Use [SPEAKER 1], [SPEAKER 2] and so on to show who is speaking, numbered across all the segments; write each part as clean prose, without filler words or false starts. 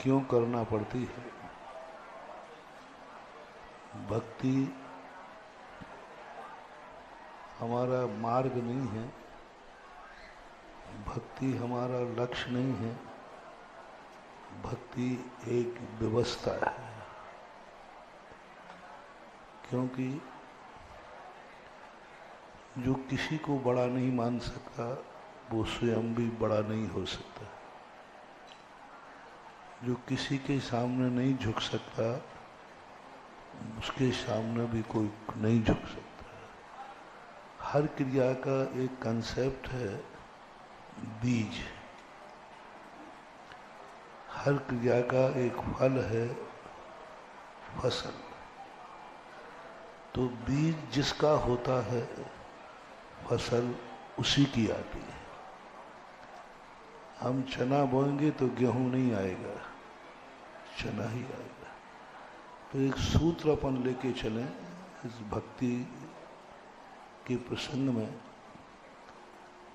[SPEAKER 1] क्यों करना पड़ती है? भक्ति हमारा मार्ग नहीं है, भक्ति हमारा लक्ष्य नहीं है, भक्ति एक व्यवस्था है। क्योंकि जो किसी को बड़ा नहीं मान सकता वो स्वयं भी बड़ा नहीं हो सकता। जो किसी के सामने नहीं झुक सकता उसके सामने भी कोई नहीं झुक सकता। हर क्रिया का एक कंसेप्ट है बीज, हर क्रिया का एक फल है फसल। तो बीज जिसका होता है फसल उसी की आती है। हम चना बोएंगे तो गेहूं नहीं आएगा, चना ही आएगा। तो एक सूत्र अपन लेके चलें इस भक्ति के प्रसंग में,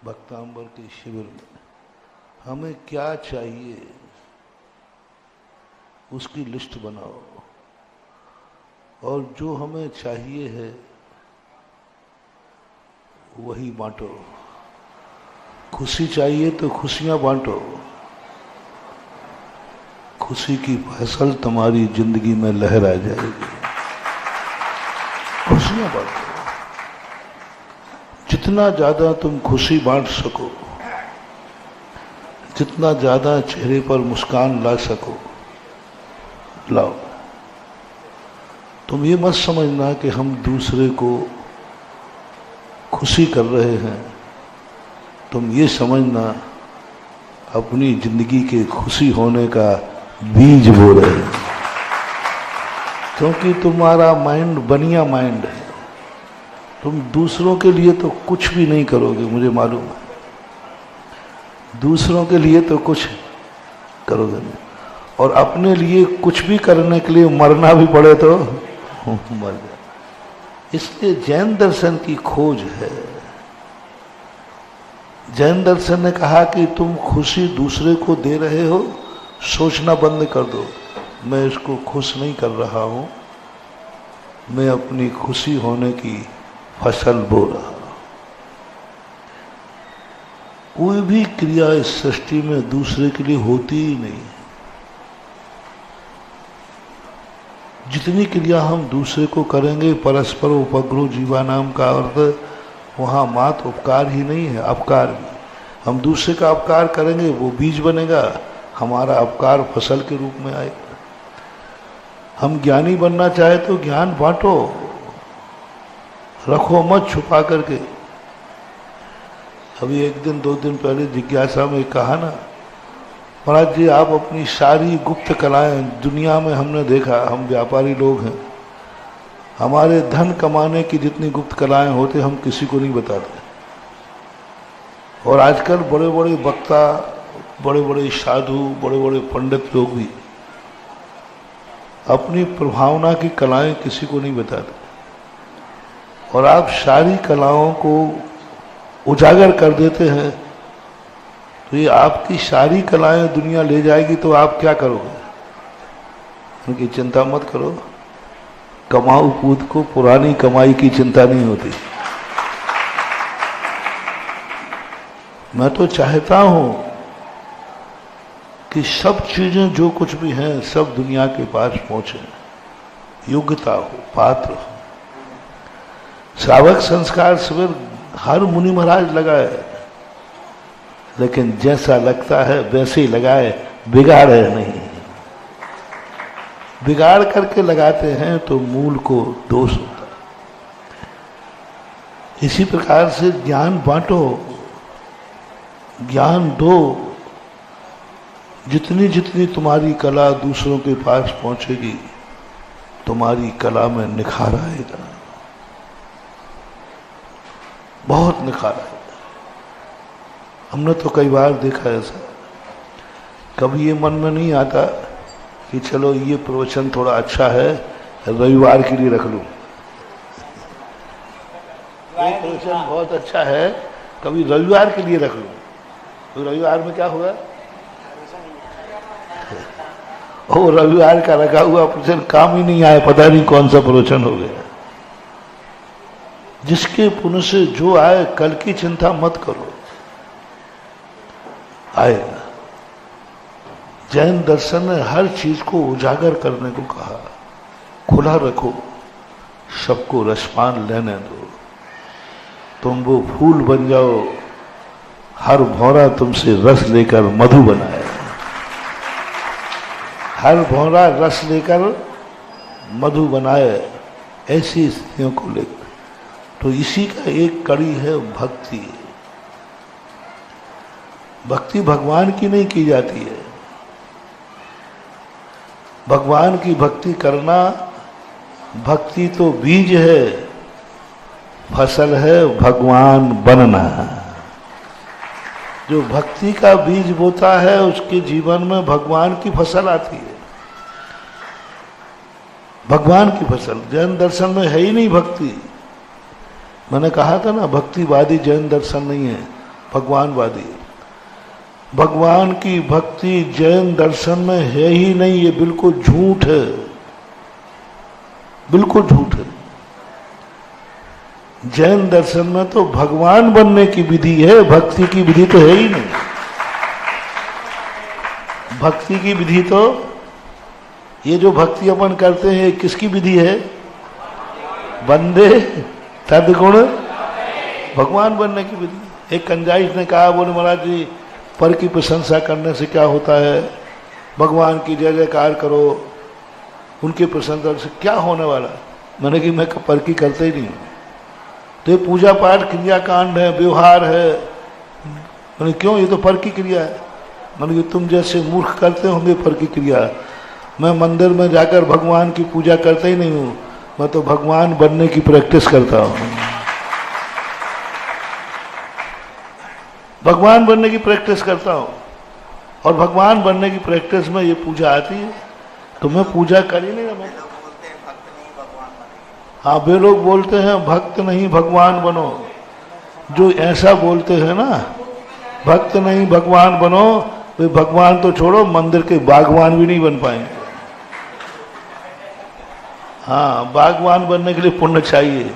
[SPEAKER 1] भक्तांबर के शिविर में। हमें क्या चाहिए उसकी लिस्ट बनाओ, और जो हमें चाहिए है वही बांटो। खुशी चाहिए तो खुशियां बांटो, खुशी की फसल तुम्हारी जिंदगी में लहरा जाएगी। खुशियां बांटो, जितना ज्यादा तुम खुशी बांट सको, जितना ज्यादा चेहरे पर मुस्कान ला सको लाओ। तुम ये मत समझना कि हम दूसरे को खुशी कर रहे हैं, तुम ये समझना अपनी जिंदगी के खुशी होने का बीज बो रहे हैं। क्योंकि तुम्हारा माइंड बनिया माइंड है, तुम दूसरों के लिए तो कुछ भी नहीं करोगे, मुझे मालूम है। दूसरों के लिए तो कुछ करोगे नहीं, और अपने लिए कुछ भी करने के लिए मरना भी पड़े तो मर जाए। इसलिए जैन दर्शन की खोज है। जैन दर्शन ने कहा कि तुम खुशी दूसरे को दे रहे हो, सोचना बंद कर दो, मैं इसको खुश नहीं कर रहा हूं, मैं अपनी खुशी होने की फसल बो रहा हूं। कोई भी क्रिया इस सृष्टि में दूसरे के लिए होती ही नहीं। जितनी क्रिया हम दूसरे को करेंगे, परस्पर उपग्रह जीवानाम का अर्थ वहाँ मात्र उपकार ही नहीं है, अपकार भी। हम दूसरे का अपकार करेंगे वो बीज बनेगा, हमारा अपकार फसल के रूप में आएगा। हम ज्ञानी बनना चाहे तो ज्ञान बांटो, रखो मत छुपा करके। अभी एक दिन 2 दिन पहले जिज्ञासा में कहा ना, महाराज जी आप अपनी सारी गुप्त कलाएं, दुनिया में हमने देखा, हम व्यापारी लोग हैं, हमारे धन कमाने की जितनी गुप्त कलाएं होती हम किसी को नहीं बताते। और आजकल बड़े बड़े वक्ता, बड़े बड़े साधु, बड़े बड़े पंडित लोग भी अपनी प्रभावना की कलाएं किसी को नहीं बताते। और आप सारी कलाओं को उजागर कर देते हैं, तो ये आपकी सारी कलाएं दुनिया ले जाएगी, तो आप क्या करोगे? उनकी चिंता मत करो। कमाऊ पूत को पुरानी कमाई की चिंता नहीं होती। मैं तो चाहता हूं कि सब चीजें जो कुछ भी हैं सब दुनिया के पास पहुंचे, योग्यता हो, पात्र हो। श्रावक संस्कार शिविर हर मुनि महाराज लगाए, लेकिन जैसा लगता है वैसे ही लगाए, बिगाड़े नहीं। बिगाड़ करके लगाते हैं तो मूल को दोष होता है। इसी प्रकार से ज्ञान बांटो, ज्ञान दो। जितनी जितनी तुम्हारी कला दूसरों के पास पहुंचेगी, तुम्हारी कला में निखार आएगा, बहुत निखार आएगा। हमने तो कई बार देखा ऐसा। कभी ये मन में नहीं आता कि चलो ये प्रवचन थोड़ा अच्छा है, रविवार के लिए रख लूं। ये प्रवचन बहुत अच्छा है, कभी रविवार के लिए रख लूं। तो रविवार में क्या हुआ? ओ, रविवार का रखा हुआ प्रवचन काम ही नहीं आया, पता नहीं कौन सा प्रवचन हो गया। जिसके पुण्य से जो आए, कल की चिंता मत करो, आएगा। जैन दर्शन ने हर चीज को उजागर करने को कहा, खुला रखो, सबको रसपान लेने दो। तुम वो फूल बन जाओ, हर भौरा तुमसे रस लेकर मधु बनाए। हर भौरा रस लेकर मधु बनाए, ऐसी स्थितियों को लेकर। तो इसी का एक कड़ी है भक्ति। भक्ति भगवान की नहीं की जाती है। भगवान की भक्ति करना, भक्ति तो बीज है, फसल है भगवान बनना। जो भक्ति का बीज बोता है, उसके जीवन में भगवान की फसल आती है। भगवान की फसल जैन दर्शन में है ही नहीं भक्ति। मैंने कहा था ना, भक्तिवादी जैन दर्शन नहीं है, भगवानवादी। भगवान की भक्ति जैन दर्शन में है ही नहीं, ये बिल्कुल झूठ है, बिल्कुल झूठ है। जैन दर्शन में तो भगवान बनने की विधि है, भक्ति की विधि तो है ही नहीं। भक्ति की विधि तो, ये जो भक्ति अपन करते हैं, किसकी विधि है? बंदे तद्गुण भगवान बनने की विधि। एक कंजाइश ने कहा, बोले महाराज जी, पर की प्रशंसा करने से क्या होता है? भगवान की जय जयकार करो, उनकी प्रशंसा से क्या होने वाला? मैंने कि मैं पर की करते ही नहीं हूँ। तो ये पूजा पाठ क्रियाकांड है, व्यवहार है। मैंने क्यों? ये तो पर की क्रिया है। मैंने कि तुम जैसे मूर्ख करते होंगे पर की क्रिया। मैं मंदिर में जाकर भगवान की पूजा करता ही नहीं हूँ, मैं तो भगवान बनने की प्रैक्टिस करता हूँ। भगवान बनने की प्रैक्टिस करता हूँ, और भगवान बनने की प्रैक्टिस में ये पूजा आती है। तो मैं पूजा कर ही नहीं रहा। हाँ, वे लोग बोलते हैं भक्त नहीं भगवान बनो। जो ऐसा बोलते हैं ना, भक्त नहीं भगवान बनो, वे भगवान तो छोड़ो, मंदिर के बागवान भी नहीं बन पाएंगे। हाँ, बागवान बनने के लिए पुण्य चाहिए।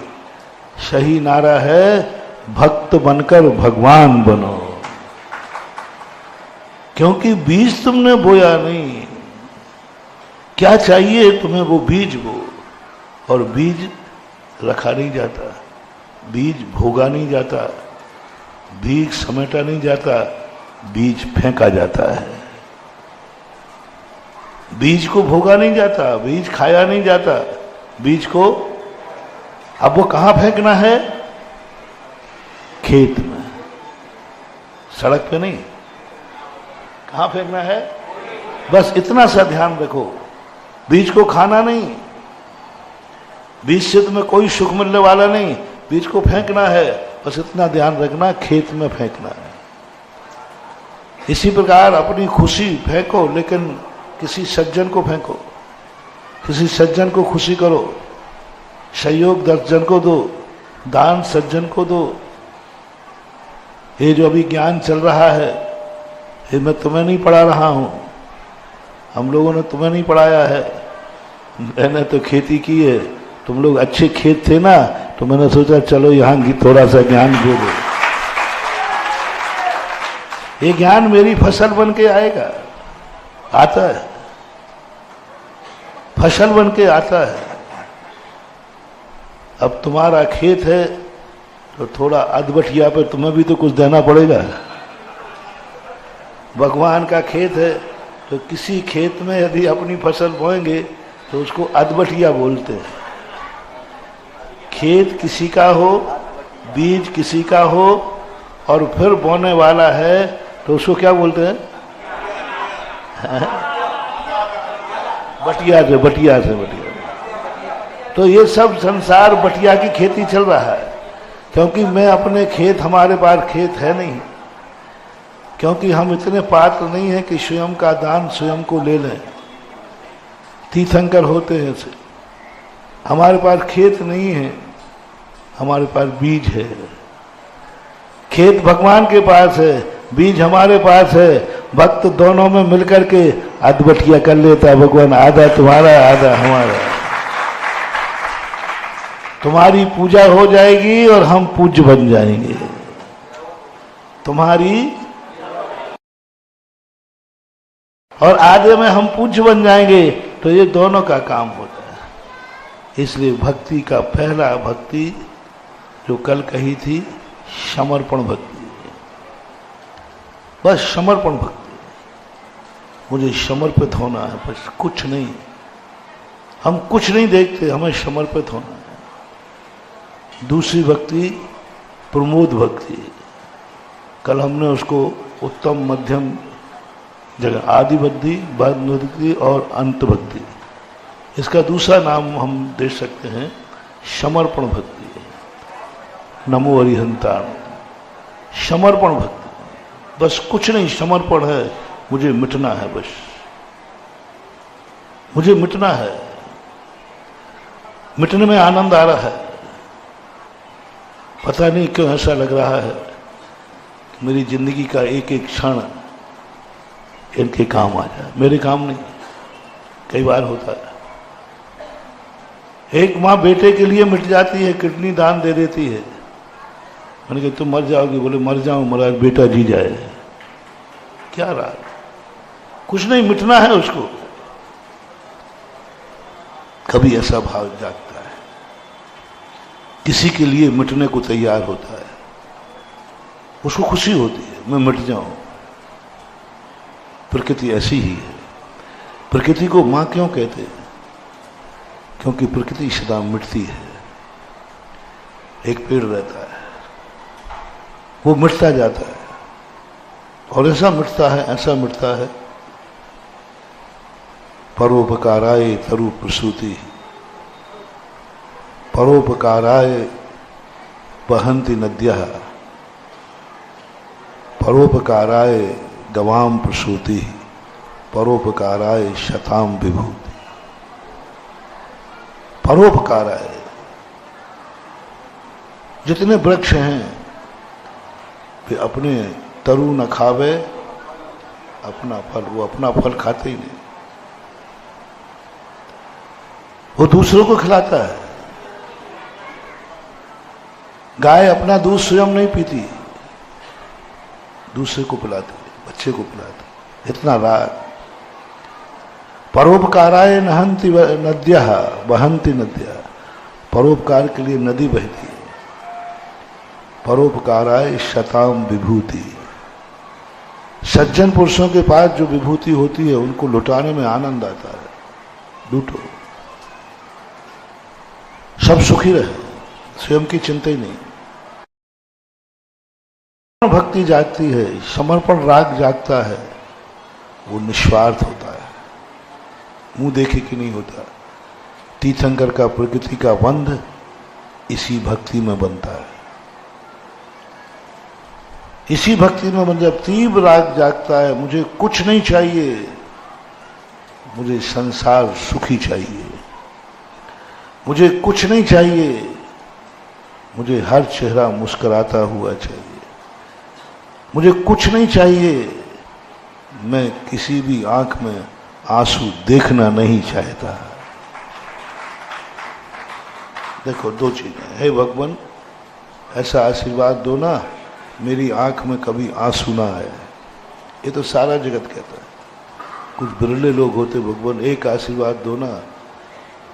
[SPEAKER 1] सही नारा है, भक्त बनकर भगवान बनो। क्योंकि बीज तुमने बोया नहीं। क्या चाहिए तुम्हें? वो बीज बो। और बीज रखा नहीं जाता, बीज भोगा नहीं जाता, बीज समेटा नहीं जाता, बीज फेंका जाता है। बीज को भोगा नहीं जाता, बीज खाया नहीं जाता, बीज को अब वो कहां फेंकना है? खेत में, सड़क पे नहीं। कहां फेंकना है? बस इतना सा ध्यान रखो। बीज को खाना नहीं, बीज से तुम्हें कोई सुख मिलने वाला नहीं, बीज को फेंकना है। बस इतना ध्यान रखना, खेत में फेंकना है। इसी प्रकार अपनी खुशी फेंको, लेकिन किसी सज्जन को फेंको, किसी सज्जन को खुशी करो। सहयोग 10 जन को दो, दान सज्जन को दो। ये जो अभी ज्ञान चल रहा है, ये मैं तुम्हें नहीं पढ़ा रहा हूं, हम लोगों ने तुम्हें नहीं पढ़ाया है। मैंने तो खेती की है, तुम लोग अच्छे खेत थे ना, तो मैंने सोचा चलो यहाँ की थोड़ा सा ज्ञान दे दो। ये ज्ञान मेरी फसल बन के आएगा, आता है, फसल बन के आता है। अब तुम्हारा खेत है तो थोड़ा अधबटिया पे तुम्हें भी तो कुछ देना पड़ेगा। भगवान का खेत है तो किसी खेत में यदि अपनी फसल बोएंगे तो उसको अधबटिया बोलते हैं। खेत किसी का हो, बीज किसी का हो, और फिर बोने वाला है तो उसको क्या बोलते हैं? बटिया से, बटिया से, बटिया। तो ये सब संसार बटिया की खेती चल रहा है, क्योंकि मैं अपने खेत, हमारे पास खेत है नहीं, क्योंकि हम इतने पात्र नहीं हैं कि स्वयं का दान स्वयं को ले लें। तीर्थंकर होते हैं ऐसे। हमारे पास खेत नहीं है, हमारे पास बीज है। खेत भगवान के पास है, बीज हमारे पास है। भक्त दोनों में मिलकर के अधबटिया कर लेता है भगवान, आधा तुम्हारा आधा हमारा। तुम्हारी पूजा हो जाएगी और हम पूज्य बन जाएंगे। तुम्हारी और आधे में हम पूज्य बन जाएंगे, तो ये दोनों का काम होता है। इसलिए भक्ति का पहला भक्ति जो कल कही थी, समर्पण भक्ति। बस समर्पण भक्ति, मुझे समर्पित होना है, बस कुछ नहीं। हम कुछ नहीं देखते, हमें समर्पित होना है। दूसरी भक्ति प्रमोद भक्ति। कल हमने उसको उत्तम मध्यम जगह आदि भक्ति, मध्य भक्ति और अंत भक्ति, इसका दूसरा नाम हम दे सकते हैं समर्पण भक्ति। नमो अरिहंताण, समर्पण भक्ति। बस कुछ नहीं, समर्पण है, मुझे मिटना है, बस मुझे मिटना है। मिटने में आनंद आ रहा है। पता नहीं क्यों ऐसा लग रहा है कि मेरी जिंदगी का एक एक क्षण इनके काम आ जाए, मेरे काम नहीं। कई बार होता है, एक माँ बेटे के लिए मिट जाती है, किडनी दान दे देती है। मैंने कहा तुम मर जाओगी? बोले मर जाऊं महाराज, बेटा जी जाए। क्या रहा? कुछ नहीं, मिटना है उसको। कभी ऐसा भाव जागता है, किसी के लिए मिटने को तैयार होता है, उसको खुशी होती है, मैं मिट जाऊं। प्रकृति ऐसी ही है। प्रकृति को मां क्यों कहते हैं? क्योंकि प्रकृति सदा मिटती है। एक पेड़ रहता है, वो मिटता जाता है, और ऐसा मिटता है, ऐसा मिटता है। परोपकाराय तरु प्रसूति, परोपकाराय वहन्ति नद्यः, परोपकाराय गवाम प्रसूति, परोपकाराय शताम विभूति। परोपकाराय, जितने वृक्ष हैं वे अपने तरु न खावे अपना फल, वो अपना फल खाते ही नहीं, वो दूसरों को खिलाता है। गाय अपना दूध स्वयं नहीं पीती, दूसरे को पिलाती, बच्चे को पिलाती। इतना राग। परोपकाराय नहंति नद्यः वहन्ति नद्यः, परोपकार के लिए नदी बहती है। परोपकाराय शताम विभूति, सज्जन पुरुषों के पास जो विभूति होती है उनको लुटाने में आनंद आता है। लूटो, सब सुखी रहे, स्वयं की चिंता ही नहीं। भक्ति जागती है, समर्पण राग जागता है, वो निस्वार्थ होता है, मुंह देखे कि नहीं होता। तीर्थंकर का प्रकृति का बंध इसी भक्ति में बनता है। इसी भक्ति में जब तीव्र राग जागता है, मुझे कुछ नहीं चाहिए, मुझे संसार सुखी चाहिए, मुझे कुछ नहीं चाहिए, मुझे हर चेहरा मुस्कुराता हुआ चाहिए, मुझे कुछ नहीं चाहिए, मैं किसी भी आंख में आंसू देखना नहीं चाहता। देखो दो चीजें, हे भगवान ऐसा आशीर्वाद दो ना, मेरी आंख में कभी आंसू ना आए। ये तो सारा जगत कहता है। कुछ बिरले लोग होते, भगवान एक आशीर्वाद दो ना,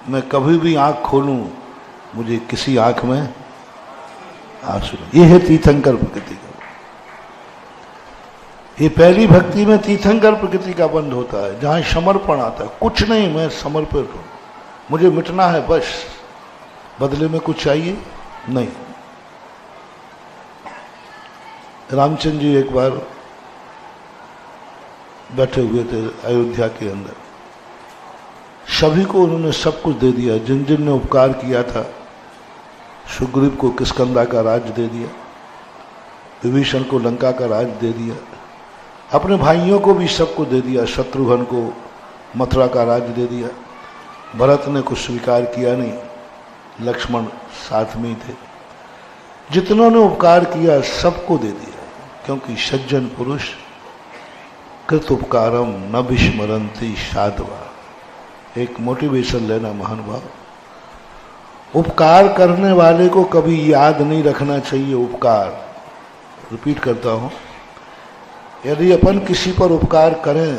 [SPEAKER 1] मैं कभी भी आंख खोलूं मुझे किसी आंख में आंसू ना। ये है तीर्थंकर प्रकृति का। ये पहली भक्ति में तीर्थंकर प्रकृति का बंध होता है, जहां समर्पण आता है। कुछ नहीं, मैं समर्पित हूं, मुझे मिटना है, बस बदले में कुछ चाहिए नहीं। रामचंद्र जी एक बार बैठे हुए थे अयोध्या के अंदर, सभी को उन्होंने सब कुछ दे दिया। जिन जिन ने उपकार किया था, सुग्रीव को किष्किंधा का राज दे दिया, विभीषण को लंका का राज दे दिया, अपने भाइयों को भी सबको दे दिया, शत्रुघ्न को मथुरा का राज दे दिया। भरत ने कुछ स्वीकार किया नहीं, लक्ष्मण साथ में ही थे। जितनों ने उपकार किया सबको दे दिया, क्योंकि सज्जन पुरुष कृत उपकारम न विस्मरन्ति साधवा। एक मोटिवेशन लेना महानुभाव, उपकार करने वाले को कभी याद नहीं रखना चाहिए। उपकार, रिपीट करता हूं, यदि अपन किसी पर उपकार करें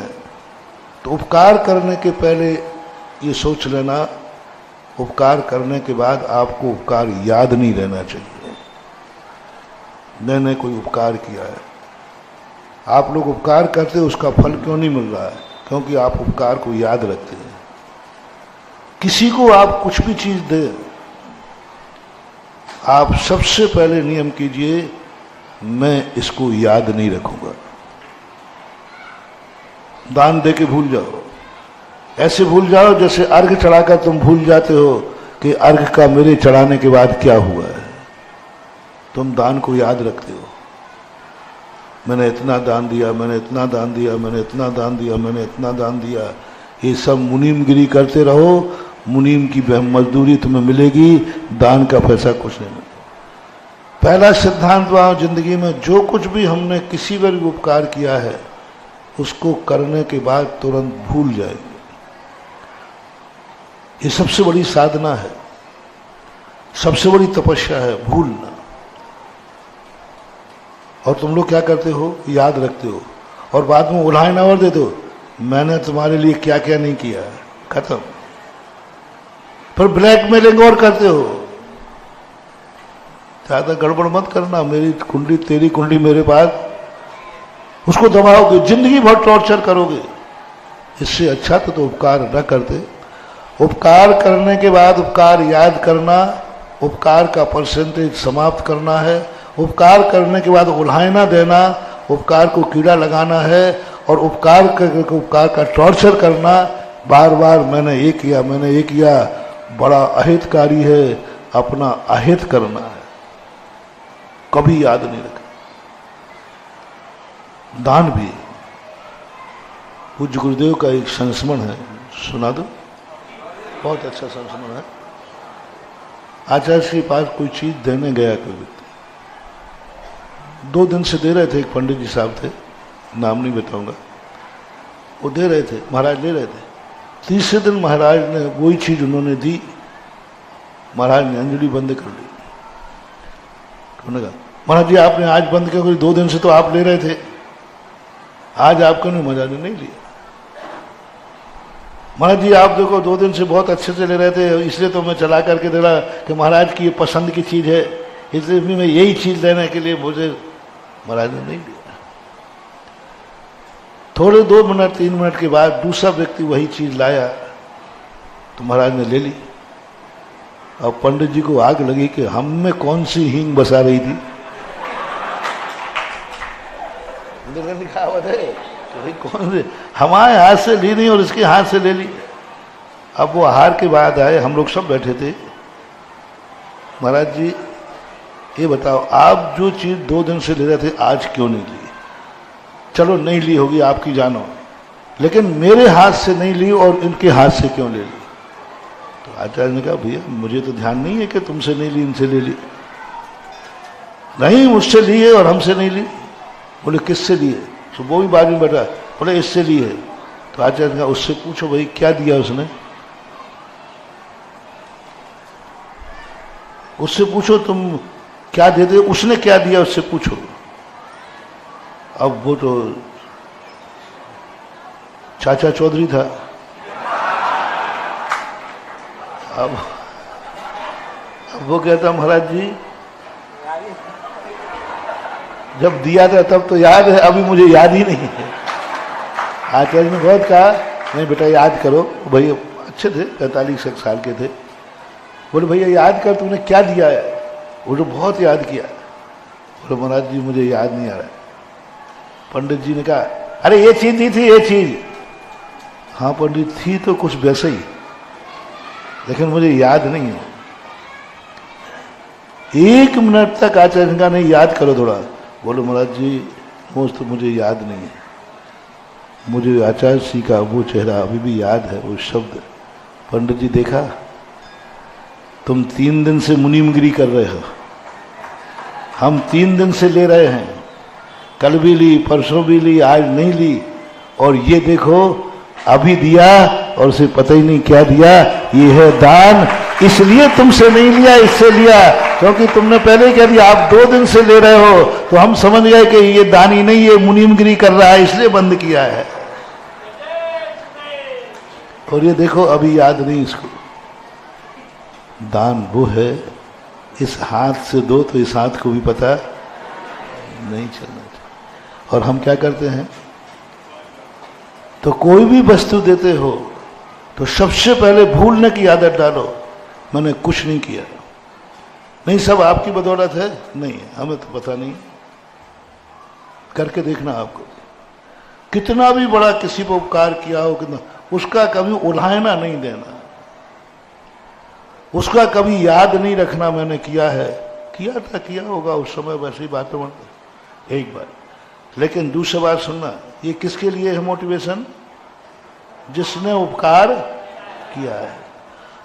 [SPEAKER 1] तो उपकार करने के पहले ये सोच लेना, उपकार करने के बाद आपको उपकार याद नहीं रहना चाहिए। मैंने कोई उपकार किया है, आप लोग उपकार करते हो, उसका फल क्यों नहीं मिल रहा है? क्योंकि आप उपकार को याद रखते हैं। किसी को आप कुछ भी चीज दें, आप सबसे पहले नियम कीजिए, मैं इसको याद नहीं रखूंगा। दान दे के भूल जाओ, ऐसे भूल जाओ जैसे अर्घ चढ़ाकर तुम भूल जाते हो कि अर्घ का मेरे चढ़ाने के बाद क्या हुआ है। तुम दान को याद रखते हो, मैंने इतना दान दिया, मैंने इतना दान दिया, मैंने इतना दान दिया, मैंने इतना दान दिया। ये सब मुनीमगिरी करते रहो, मुनीम की मजदूरी तुम्हें मिलेगी, दान का पैसा कुछ नहीं मिलेगा। पहला सिद्धांत वहां जिंदगी में, जो कुछ भी हमने किसी पर भी उपकार किया है उसको करने के बाद तुरंत भूल जाएंगे। ये सबसे बड़ी साधना है, सबसे बड़ी तपस्या है, भूलना। और तुम लोग क्या करते हो, याद रखते हो और बाद में उल्हाएं और देते हो, मैंने तुम्हारे लिए क्या क्या नहीं किया, खत्म। फिर ब्लैकमेलिंग और करते हो, ज्यादा गड़बड़ मत करना, मेरी कुंडली तेरी कुंडली मेरे पास, उसको दबाओगे, जिंदगी भर टॉर्चर करोगे। इससे अच्छा तो उपकार न करते। उपकार करने के बाद उपकार याद करना, उपकार का परसेंटेज समाप्त करना है, उपकार करने के बाद उल्हायना देना, उपकार को कीड़ा लगाना है और उपकार का टॉर्चर करना, बार बार मैंने ये किया, मैंने ये किया, बड़ा अहितकारी है। अपना अहित करना है, कभी याद नहीं रखना। दान भी, पूज्य गुरुदेव का एक संस्मरण है, सुना दो, बहुत अच्छा संस्मरण है। आचार्य के पास कोई चीज देने गया कोई व्यक्ति, 2 दिन से दे रहे थे, एक पंडित जी साहब थे, नाम नहीं बताऊंगा, वो दे रहे थे, महाराज ले रहे थे। तीसरे दिन महाराज ने वही चीज उन्होंने दी, महाराज ने अंजलि बंद कर ली। उन्होंने कहा, महाराज जी आपने आज बंद किया, 2 दिन से तो आप ले रहे थे, आज आपको नहीं, महाराज ने नहीं लिया। महाराज जी आप देखो 2 दिन से बहुत अच्छे से ले रहे थे, इसलिए तो मैं चला करके दे रहा कि महाराज की ये पसंद की चीज है, इसलिए भी मैं यही चीज लेने के लिए मुझे, महाराज ने नहीं लिया। थोड़े 2 मिनट 3 मिनट के बाद दूसरा व्यक्ति वही चीज लाया तो महाराज ने ले ली। और पंडित जी को आग लगी कि हम में कौन सी हींग बसा रही थी। लिखावट है कि भाई कौन से, हमारे हाथ से ली नहीं और इसके हाथ से ले ली। अब वो आहार के बाद आए, हम लोग सब बैठे थे, महाराज जी ये बताओ आप जो चीज 2 दिन से ले रहे थे आज क्यों नहीं ली? चलो नहीं ली होगी आपकी जानो, लेकिन मेरे हाथ से नहीं ली और इनके हाथ से क्यों ले ली? तो आचार्य ने कहा भैया मुझे तो ध्यान नहीं है कि तुमसे नहीं ली, इनसे ले ली। नहीं, मुझसे ली है और हमसे नहीं ली। बोले किससे लिए? तो वो भी बाद में बैठा, बोले इससे ली है। तो आचार्य ने कहा उससे पूछो भाई क्या दिया उसने, उससे पूछो तुम क्या देते, उसने क्या दिया उससे पूछो। अब वो तो चाचा चौधरी था, अब वो कहता महाराज जी जब दिया था तब तो याद है, अभी मुझे याद ही नहीं है। आचार्य ने बहुत कहा नहीं बेटा याद करो। भैया अच्छे थे, 45 साल के थे। बोले भैया याद कर तूने क्या दिया है? वो तो बहुत याद किया। बोले महाराज जी मुझे याद नहीं आ रहा। पंडित जी ने कहा अरे ये चीज नहीं थी, ये चीज। हाँ पंडित थी तो कुछ वैसे ही, लेकिन मुझे याद नहीं है। 1 मिनट तक आचार्य का नहीं याद करो थोड़ा। बोलो महाराज जी तो मुझे याद नहीं है। मुझे आचार्य जी का वो चेहरा अभी भी याद है, वो शब्द। पंडित जी देखा तुम 3 दिन से मुनीमगिरी कर रहे हो, हम 3 दिन से ले रहे हैं, कल भी ली, परसों भी ली, आज नहीं ली, और ये देखो अभी दिया और उसे पता ही नहीं क्या दिया। ये है दान, इसलिए तुमसे नहीं लिया, इससे लिया क्योंकि तुमने पहले कह दिया आप 2 दिन से ले रहे हो, तो हम समझ गए कि ये दानी नहीं, ये मुनीमगिरी कर रहा है, इसलिए बंद किया है। और ये देखो अभी याद नहीं इसको। दान वो है, इस हाथ से दो तो इस हाथ को भी पता नहीं चलना चाहिए। और हम क्या करते हैं, तो कोई भी वस्तु देते हो तो सबसे पहले भूलने की आदत डालो, मैंने कुछ नहीं किया, नहीं सब आपकी बदौलत है। नहीं, हमें तो पता नहीं। करके देखना, आपको कितना भी बड़ा किसी पर उपकार किया हो, कितना, उसका कभी उल्हाना नहीं देना, उसका कभी याद नहीं रखना मैंने किया है, किया था, किया होगा उस समय, वैसी बातें बनती एक बार। लेकिन दूसरी बार सुनना, ये किसके लिए है मोटिवेशन? जिसने उपकार किया है।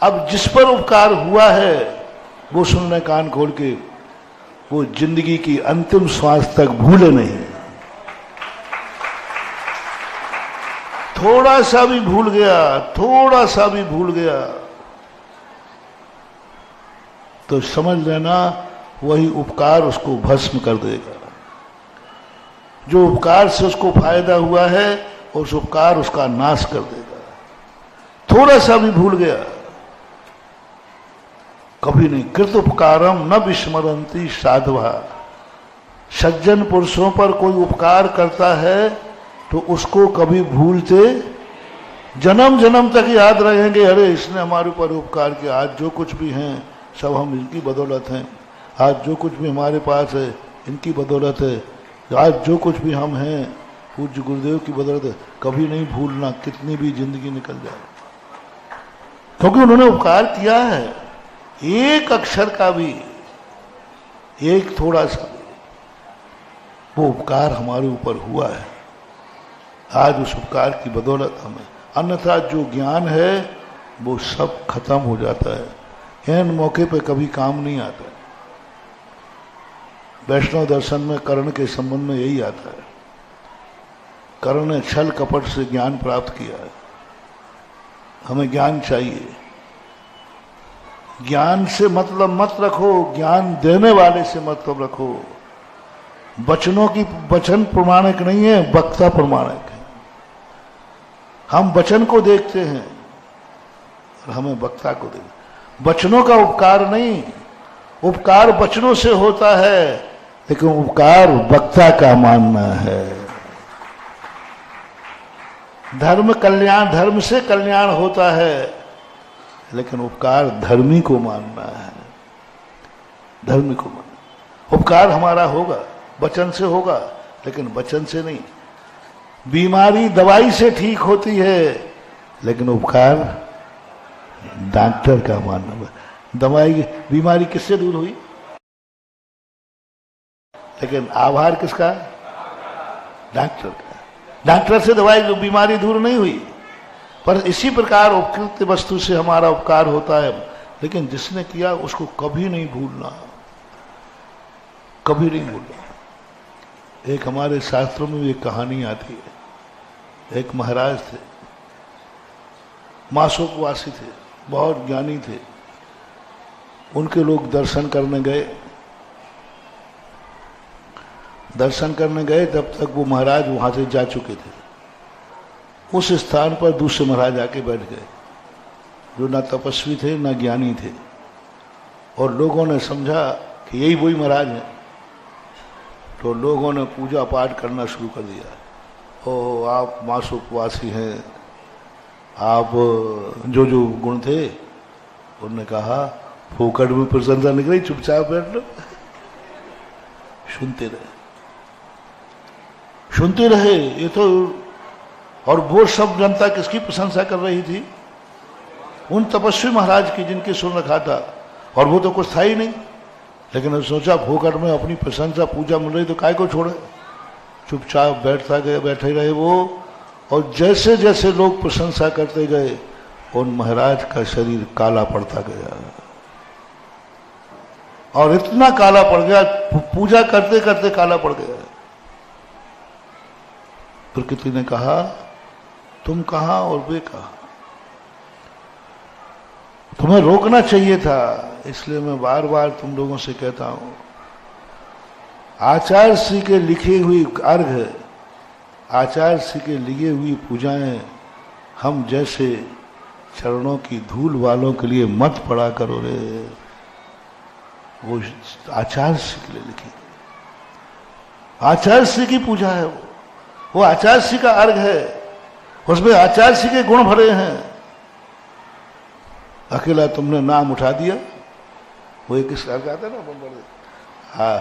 [SPEAKER 1] अब जिस पर उपकार हुआ है वो सुनने कान खोल के, वो जिंदगी की अंतिम श्वास तक भूले नहीं। थोड़ा सा भी भूल गया, थोड़ा सा भी भूल गया तो समझ लेना वही उपकार उसको भस्म कर देगा। जो उपकार से उसको फायदा हुआ है उस उपकार उसका नाश कर देगा। थोड़ा सा भी भूल गया कभी नहीं। कृत उपकारम न विस्मरंती साधवा। सज्जन पुरुषों पर कोई उपकार करता है तो उसको कभी भूलते, जन्म जन्म तक याद रहेंगे, अरे इसने हमारे ऊपर उपकार किया, आज जो कुछ भी हैं सब हम इनकी बदौलत हैं, आज जो कुछ भी हमारे पास है इनकी बदौलत है, आज जो कुछ भी हम हैं पूज्य गुरुदेव की बदौलत है। कभी नहीं भूलना, कितनी भी जिंदगी निकल जाए, क्योंकि उन्होंने उपकार किया है। एक अक्षर का भी, एक थोड़ा सा भी वो उपकार हमारे ऊपर हुआ है, आज उस उपकार की बदौलत हमें। अन्यथा जो ज्ञान है वो सब खत्म हो जाता है, एन मौके पे कभी काम नहीं आता। वैष्णव दर्शन में कर्ण के संबंध में यही आता है। कर्ण ने छल कपट से ज्ञान प्राप्त किया है। हमें ज्ञान चाहिए, ज्ञान से मतलब मत रखो, ज्ञान देने वाले से मतलब रखो। वचनों की वचन प्रमाणिक नहीं है, वक्ता प्रमाणिक है। हम वचन को देखते हैं और हमें वक्ता को देखते। वचनों का उपकार नहीं, उपकार वचनों से होता है, लेकिन उपकार वक्ता का मानना है। धर्म कल्याण, धर्म से कल्याण होता है, लेकिन उपकार धर्मी को मानना है, धर्मी को मानना। उपकार हमारा होगा, वचन से होगा, लेकिन वचन से नहीं। बीमारी दवाई से ठीक होती है, लेकिन उपकार डॉक्टर का मानना। दवाई, बीमारी किससे दूर हुई, लेकिन आभार किसका? डॉक्टर का। डॉक्टर से दवाई, बीमारी दूर नहीं हुई। पर इसी प्रकार उपकृत वस्तु से हमारा उपकार होता है, लेकिन जिसने किया उसको कभी नहीं भूलना, कभी नहीं भूलना। एक हमारे शास्त्रों में भी एक कहानी आती है। एक महाराज थे, मासोपवासी थे, बहुत ज्ञानी थे। उनके लोग दर्शन करने गए। दर्शन करने गए तब तक वो महाराज वहां से जा चुके थे। उस स्थान पर दूसरे महाराज आके बैठ गए, जो ना तपस्वी थे ना ज्ञानी थे। और लोगों ने समझा कि यही वही महाराज हैं, तो लोगों ने पूजा पाठ करना शुरू कर दिया। ओ आप मासोपवासी हैं, आप जो जो गुण थे, उन्होंने कहा फोकट में प्रशंसा निकली, चुपचाप बैठ लो। सुनते रहे ये तो। और वो सब जनता किसकी प्रशंसा कर रही थी? उन तपस्वी महाराज की जिनके सुन रखा था, और वो तो कुछ था ही नहीं। लेकिन सोचा भोकर में अपनी प्रशंसा पूजा मिल रही तो काय को छोड़े, चुपचाप बैठे रहे वो। और जैसे जैसे लोग प्रशंसा करते गए उन महाराज का शरीर काला पड़ता गया, और इतना काला पड़ गया पूजा करते करते काला पड़ गया। प्रकृति ने कहा तुम कहां और वे कहां, तुम्हें रोकना चाहिए था। इसलिए मैं बार बार तुम लोगों से कहता हूं, आचार्य श्री के लिखी हुई अर्घ, आचार्य श्री के लिए हुई पूजाएं हम जैसे चरणों की धूल वालों के लिए मत पड़ा करो रे। वो आचार्य श्री के लिए लिखी, आचार्य श्री की पूजा है वो आचार्य श्री का अर्घ है, उसमें आचार्य श्री के गुण भरे हैं। अकेला तुमने नाम उठा दिया। वो एक अर्घ आता है ना, हाँ,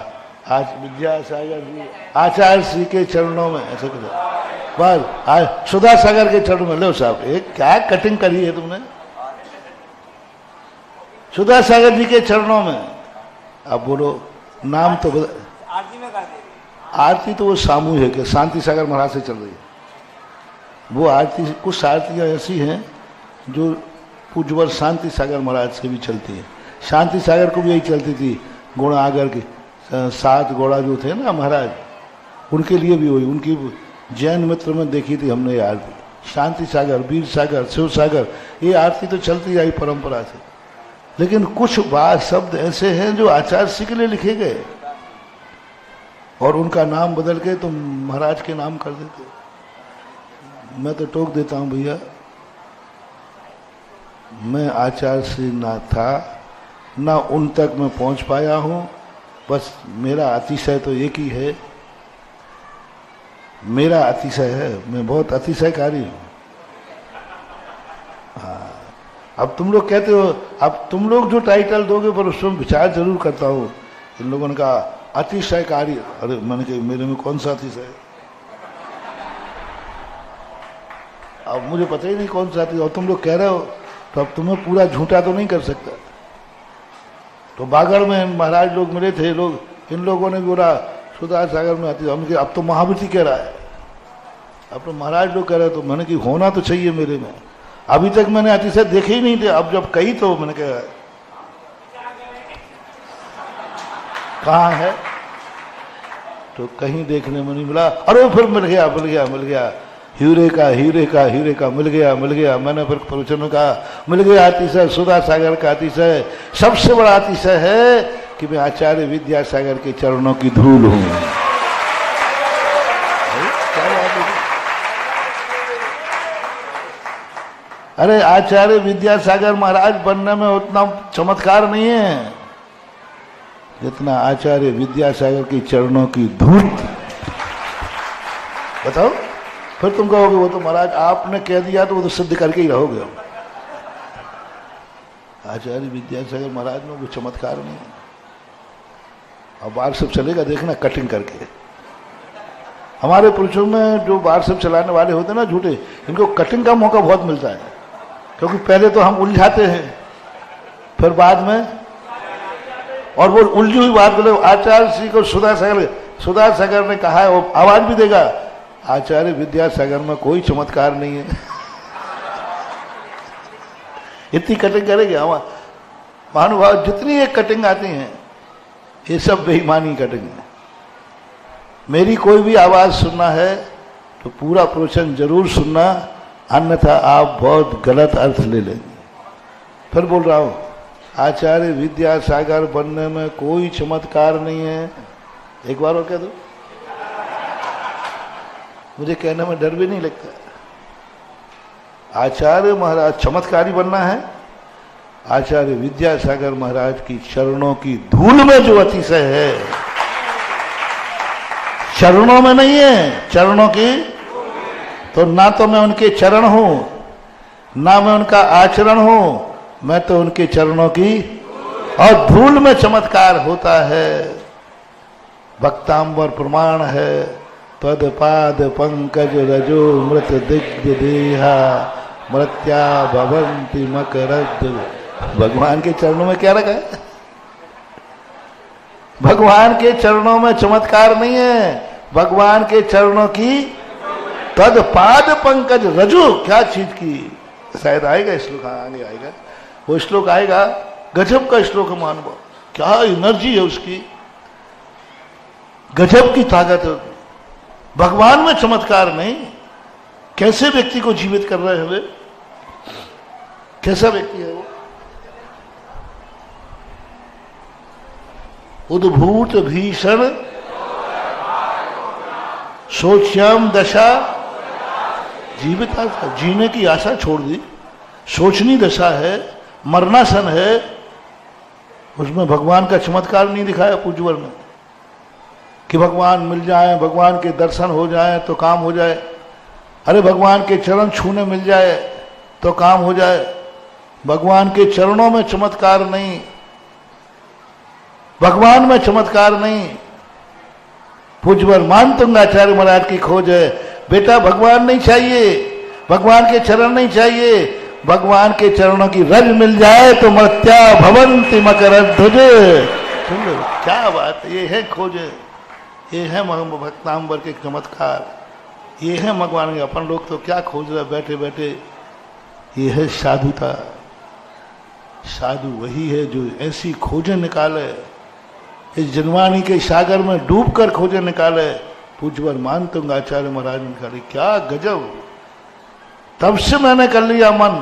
[SPEAKER 1] आज विद्यासागर जी आचार्य श्री के चरणों में ऐसे करो, बस आज सुधा सागर के चरणों में। लो साहब, एक क्या कटिंग करी है तुमने, सुधा सागर जी के चरणों में। अब बोलो नाम तो
[SPEAKER 2] आरती में कर दे।
[SPEAKER 1] आरती तो वो सामूहिक है, शांति सागर महाराज से चल रही है वो आरती। कुछ आरतियाँ ऐसी हैं जो पूज्यवर शांति सागर महाराज से भी चलती है। शांति सागर को भी यही चलती थी, गुण आगर की 7 घोड़ा जो थे ना महाराज, उनके लिए भी हुई। उनकी जैन मित्र में देखी थी हमने ये आरती। शांति सागर, वीर सागर, शिव सागर, ये आरती तो चलती आई परंपरा से। लेकिन कुछ बात शब्द ऐसे हैं जो आचार्य श्री के लिए लिखे गए, और उनका नाम बदल के तुम महाराज के नाम कर देते। मैं तो टोक देता हूं भैया, मैं आचार्य श्री ना था ना उन तक मैं पहुंच पाया हूं। बस मेरा अतिशय तो एक ही है, मेरा अतिशय है, मैं बहुत अतिशयकारी हूं। हाँ, अब तुम लोग कहते हो, अब तुम लोग जो टाइटल दोगे पर उसमें विचार जरूर करता हूं। इन लोगों ने कहा अतिशयकारी, अरे मैंने कहा मेरे में कौन सा अतिशय है? अब मुझे पता ही नहीं कौन सा अतिशय, और तुम लोग कह रहे हो तो अब तुम्हें पूरा झूठा तो नहीं कर सकता। तो बागड़ में महाराज लोग मिले थे, लोग इन लोगों ने बोला सुधा सागर में आती, हम अब तो महावृति कह रहा है, अब तो महाराज लोग कह रहे, तो मैंने कि होना तो चाहिए मेरे में। अभी तक मैंने अतिशय देखे ही नहीं थे, अब जब कही तो मैंने कहा कहाँ है, तो कहीं देखने में नहीं मिला। अरे फिर मिल गया मिल गया मिल गया, हीरे का हीरे का हीरे का मिल गया मिल गया। मैंने फिर प्रवचन में कहा मिल गया अतिशय, सुधा सागर का अतिशय सबसे बड़ा अतिशय है कि मैं आचार्य विद्यासागर के चरणों की धूल हूं। अरे आचार्य विद्यासागर महाराज बनने में उतना चमत्कार नहीं है जितना आचार्य विद्यासागर के चरणों की धूल। बताओ, फिर तुम कहोगे वो तो महाराज आपने कह दिया तो वो तो सिद्ध करके ही रहोगे। आचार्य विद्यासागर महाराज में वो चमत्कार नहीं है। अब बार सब चलेगा, देखना कटिंग करके। हमारे पुरुषों में जो बार सब चलाने वाले होते हैं ना झूठे, इनको कटिंग का मौका बहुत मिलता है, क्योंकि पहले तो हम उलझाते हैं, फिर बाद में, और वो उलझी हुई बात बोले आचार्य श्री को सुधा सागर ने कहा है, वो आवाज भी देगा आचार्य विद्यासागर में कोई चमत्कार नहीं है। इतनी कटिंग करेंगे हम महानुभाव, जितनी ये कटिंग आती हैं ये सब बेईमानी कटिंग है। मेरी कोई भी आवाज सुनना है तो पूरा प्रवचन जरूर सुनना, अन्यथा आप बहुत गलत अर्थ ले लेंगे। फिर बोल रहा हूं, आचार्य विद्यासागर बनने में कोई चमत्कार नहीं है। एक बार और कह दो, मुझे कहने में डर भी नहीं लगता। आचार्य महाराज चमत्कारी बनना है, आचार्य विद्यासागर महाराज की चरणों की धूल में जो अतिशय है, चरणों में नहीं है, चरणों की। तो ना तो मैं उनके चरण हूं, ना मैं उनका आचरण हूं, मैं तो उनके चरणों की, और धूल में चमत्कार होता है। भक्तांबर प्रमाण है, पद पाद पंकज रजो मृत दिग्ध देहा मृत्या भवंति मकरद। भगवान के चरणों में क्या रखा है? भगवान के चरणों में चमत्कार नहीं है, भगवान के चरणों की तद पाद पंकज रजो, क्या चीज की, शायद आएगा श्लोक, आगे आएगा वो श्लोक आएगा, गजब का श्लोक है मानव, क्या एनर्जी है उसकी, गजब की ताकत है। भगवान में चमत्कार नहीं, कैसे व्यक्ति को जीवित कर रहे हैं वे, कैसा व्यक्ति है वो? उद्भूत भीषण सोच्यम दशा जीविता, जीने की आशा छोड़ दी, सोचनी दशा है, मरणासन है, उसमें भगवान का चमत्कार नहीं दिखाया पूज्यवर ने कि भगवान मिल जाए, भगवान के दर्शन हो जाए तो काम हो जाए। अरे भगवान के चरण छूने मिल जाए तो काम हो जाए, भगवान के चरणों में चमत्कार नहीं, भगवान में चमत्कार नहीं। पूज्यवर मानतुंगाचार्य महाराज की खोज है, बेटा भगवान नहीं चाहिए, भगवान के चरण नहीं चाहिए, भगवान के चरणों की रज मिल जाए तो मृत्या भवंति मकरध्वज। सुन लो क्या बात, ये है खोज, ये है भक्तांबर के चमत्कार, ये है भगवान के। अपन लोग तो क्या खोज रहे बैठे बैठे, ये है साधुता। साधु वही है जो ऐसी खोजें निकाले, इस जनवाणी के सागर में डूबकर खोजें निकाले। पूज्यवर मानतुंगाचार्य महाराज ने निकाली, क्या गजब। तब से मैंने कर लिया मन,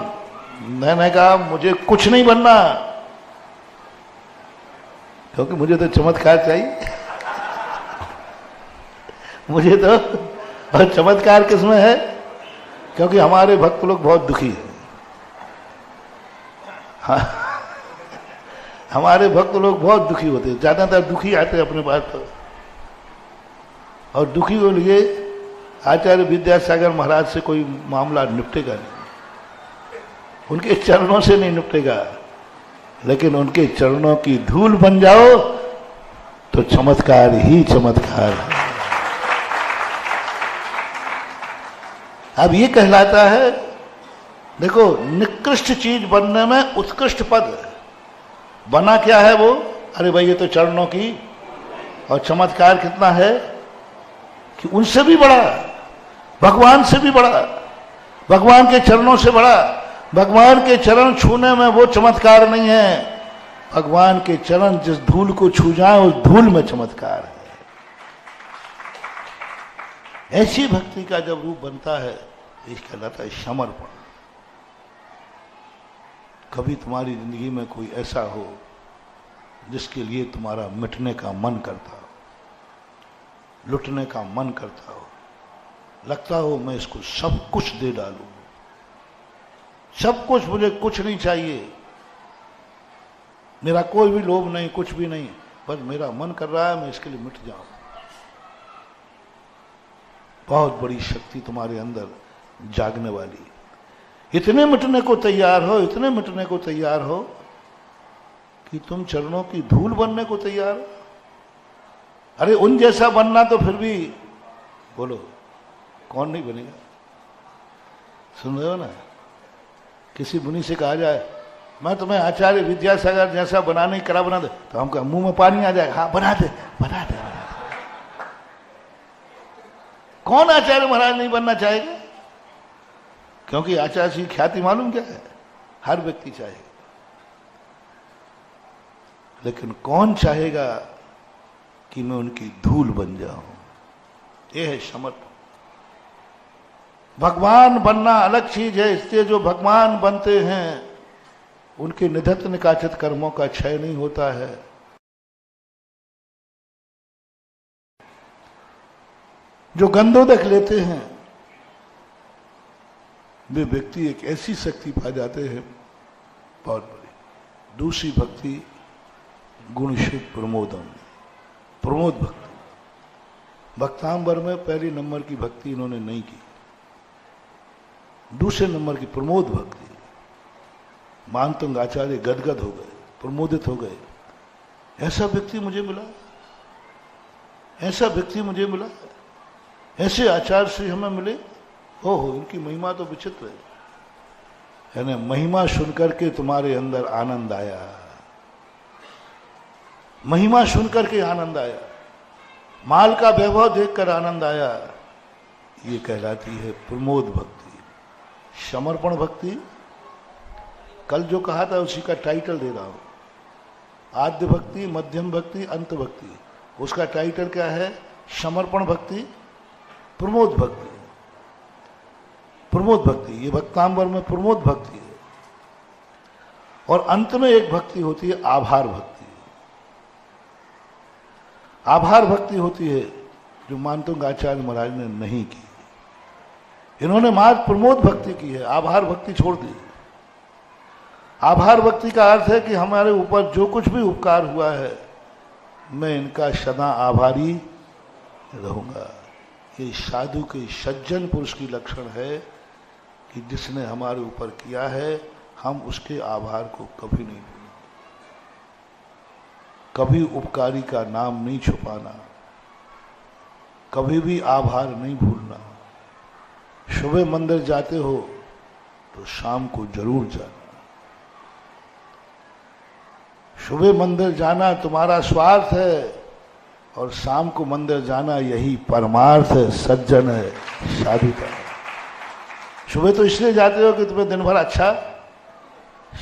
[SPEAKER 1] मैंने कहा मुझे कुछ नहीं बनना, क्योंकि मुझे तो चमत्कार चाहिए मुझे तो, और चमत्कार किसमें है? क्योंकि हमारे भक्त लोग बहुत दुखी हैं। हाँ, हमारे भक्त लोग बहुत दुखी होते हैं, ज्यादातर दुखी आते हैं अपने पास तो, और दुखी के लिए आचार्य विद्यासागर महाराज से कोई मामला निपटेगा नहीं, उनके चरणों से नहीं निपटेगा, लेकिन उनके चरणों की धूल बन जाओ तो चमत्कार ही चमत्कार है। अब ये कहलाता है, देखो निकृष्ट चीज बनने में उत्कृष्ट पद बना क्या है वो? अरे भाई ये तो चरणों की, और चमत्कार कितना है कि उनसे भी बड़ा, भगवान से भी बड़ा, भगवान के चरणों से बड़ा। भगवान के चरण छूने में वो चमत्कार नहीं है, भगवान के चरण जिस धूल को छू जाए उस धूल में चमत्कार है। ऐसी भक्ति का जब रूप बनता है, इसका कहलाता है समर्पण। कभी तुम्हारी जिंदगी में कोई ऐसा हो जिसके लिए तुम्हारा मिटने का मन करता हो, लुटने का मन करता हो, लगता हो मैं इसको सब कुछ दे डालूं, सब कुछ, मुझे कुछ नहीं चाहिए, मेरा कोई भी लोभ नहीं, कुछ भी नहीं, बस मेरा मन कर रहा है मैं इसके लिए मिट जाऊं। बहुत बड़ी शक्ति तुम्हारे अंदर जागने वाली, इतने मिटने को तैयार हो, इतने मिटने को तैयार हो कि तुम चरणों की धूल बनने को तैयार हो। अरे उन जैसा बनना तो फिर भी बोलो कौन नहीं बनेगा? सुन रहे हो ना, किसी मुनि से कहा जाए मैं तुम्हें आचार्य विद्यासागर जैसा बनाने करा बना दे, तो हम मुंह में पानी आ जाएगा, हाँ बना दे बना दे बना दे। कौन आचार्य महाराज नहीं बनना चाहेगा? क्योंकि आचार्य की ख्याति मालूम क्या है, हर व्यक्ति चाहेगा, लेकिन कौन चाहेगा कि मैं उनकी धूल बन जाऊं? यह है समर्पण। भगवान बनना अलग चीज है, इसलिए जो भगवान बनते हैं उनके निधत्त निकाचित कर्मों का क्षय नहीं होता है। जो गंधोदक लेते हैं वे व्यक्ति एक ऐसी शक्ति पा जाते हैं बहुत बड़ी। दूसरी भक्ति गुणशुभ प्रमोदम, प्रमोद भक्ति। भक्तांबर में पहली नंबर की भक्ति इन्होंने नहीं की, दूसरे नंबर की प्रमोद भक्ति। मानतुंग आचार्य गदगद हो गए, प्रमोदित हो गए, ऐसा व्यक्ति मुझे मिला, ऐसा व्यक्ति मुझे मिला, ऐसे आचार्य श्री हमें मिले, हो इनकी महिमा तो विचित्र है। यानी महिमा सुनकर के तुम्हारे अंदर आनंद आया, महिमा सुनकर के आनंद आया, माल का वैभव देखकर आनंद आया, ये कहलाती है प्रमोद भक्ति। समर्पण भक्ति कल जो कहा था उसी का टाइटल दे रहा हूं, आद्य भक्ति, मध्यम भक्ति, अंत भक्ति। उसका टाइटल क्या है? समर्पण भक्ति, प्रमोद भक्ति। प्रमोद भक्ति, ये भक्तांबर में प्रमोद भक्ति है। और अंत में एक भक्ति होती है आभार भक्ति। आभार भक्ति होती है जो मानतुंग आचार्य महाराज ने नहीं की। इन्होंने मात्र प्रमोद भक्ति की है, आभार भक्ति छोड़ दी। आभार भक्ति का अर्थ है कि हमारे ऊपर जो कुछ भी उपकार हुआ है मैं इनका सदा आभारी रहूंगा। ये साधु के सज्जन पुरुष की लक्षण है कि जिसने हमारे ऊपर किया है हम उसके आभार को कभी नहीं भूलेंगे, कभी उपकारी का नाम नहीं छुपाना, कभी भी आभार नहीं भूलना। सुबह मंदिर जाते हो तो शाम को जरूर जाना। सुबह मंदिर जाना तुम्हारा स्वार्थ है और शाम को मंदिर जाना यही परमार्थ है, सज्जन है, साधुता है। सुबह तो इसलिए जाते हो कि तुम्हें दिन भर अच्छा,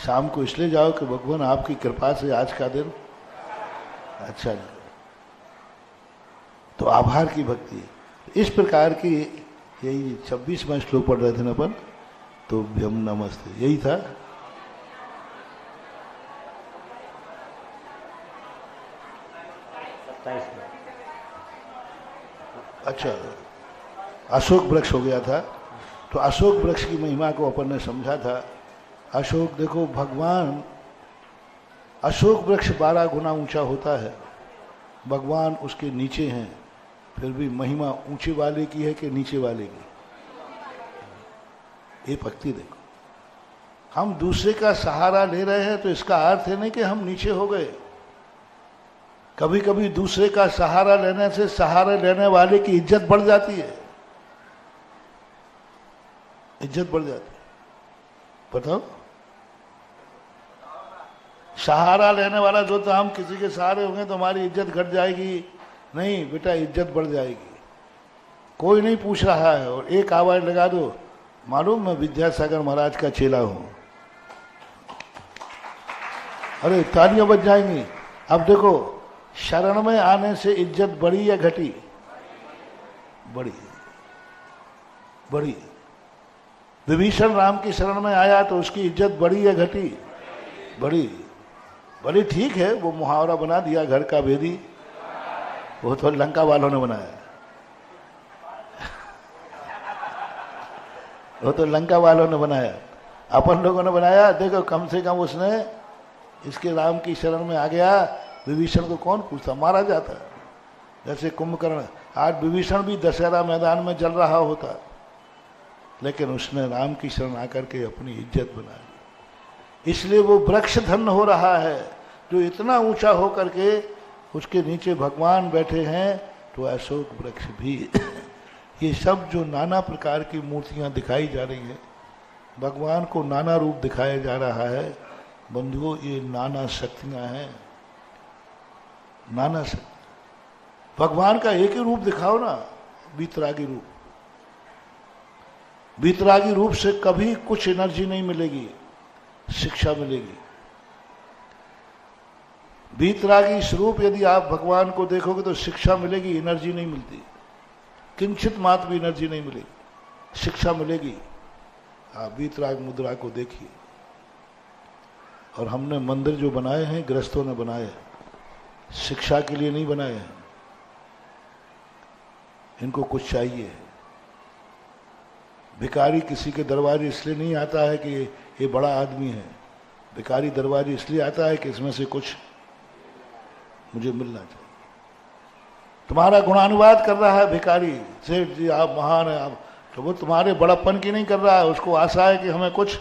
[SPEAKER 1] शाम को इसलिए जाओ कि भगवान आपकी कृपा से आज का दिन अच्छा लगे। तो आभार की भक्ति इस प्रकार की, यही 26वां श्लोक पढ़ रहे थे ना अपन, तो भ्यम नमस्ते यही था। अच्छा, अशोक वृक्ष हो गया था। तो अशोक वृक्ष की महिमा को अपन ने समझा था। अशोक देखो, भगवान अशोक वृक्ष 12 गुना ऊंचा होता है, भगवान उसके नीचे हैं, फिर भी महिमा ऊंचे वाले की है कि नीचे वाले की? ये भक्ति देखो, हम दूसरे का सहारा ले रहे हैं तो इसका अर्थ है नहीं कि हम नीचे हो गए। कभी कभी दूसरे का सहारा लेने से सहारा लेने वाले की इज्जत बढ़ जाती है, इज्जत बढ़ जाती है। बताओ, सहारा लेने वाला जो, तो हम किसी के सहारे होंगे तो हमारी इज्जत घट जाएगी? नहीं बेटा, इज्जत बढ़ जाएगी। कोई नहीं पूछ रहा है और एक आवाज लगा दो, मालूम मैं विद्यासागर महाराज का चेला हूं, अरे तालियां बज जाएंगी। अब देखो, शरण में आने से इज्जत बढ़ी या घटी? बढ़ी, बढ़ी। विभीषण राम की शरण में आया तो उसकी इज्जत बढ़ी या घटी? बढ़ी, बड़ी। ठीक है, वो मुहावरा बना दिया घर का भेदी, वो तो लंका वालों ने बनाया, वो तो लंका वालों ने बनाया, अपन लोगों ने बनाया। देखो, कम से कम उसने इसके राम की शरण में आ गया, विभीषण को कौन पूछता, मारा जाता। जैसे कुंभकर्ण, आज विभीषण भी दशहरा मैदान में जल रहा होता, लेकिन उसने राम की शरण आकर के अपनी इज्जत बना ली। इसलिए वो वृक्ष धन्य हो रहा है जो इतना ऊंचा होकर के उसके नीचे भगवान बैठे हैं। तो अशोक वृक्ष भी ये सब जो नाना प्रकार की मूर्तियां दिखाई जा रही हैं, भगवान को नाना रूप दिखाया जा रहा है। बंधुओं, ये नाना शक्तियां हैं, नाना शक्ति। भगवान का एक ही रूप दिखाओ ना, वीतरागी रूप। वीतरागी रूप से कभी कुछ एनर्जी नहीं मिलेगी, शिक्षा मिलेगी। वीतरागी स्वरूप यदि आप भगवान को देखोगे तो शिक्षा मिलेगी, एनर्जी नहीं मिलती, किंचित मात्र भी एनर्जी नहीं मिलेगी, शिक्षा मिलेगी। आप वीतराग मुद्रा को देखिए। और हमने मंदिर जो बनाए हैं, गृहस्थों ने बनाए, शिक्षा के लिए नहीं बनाए हैं, इनको कुछ चाहिए। भिखारी किसी के दरबार इसलिए नहीं आता है कि ये बड़ा आदमी है, भिखारी दरबार इसलिए आता है कि इसमें से कुछ मुझे मिलना चाहिए। तुम्हारा गुणानुवाद कर रहा है भिखारी, सेठ जी आप महान हैं, आप, तो वो तुम्हारे बड़प्पन की नहीं कर रहा है, उसको आशा है कि हमें कुछ।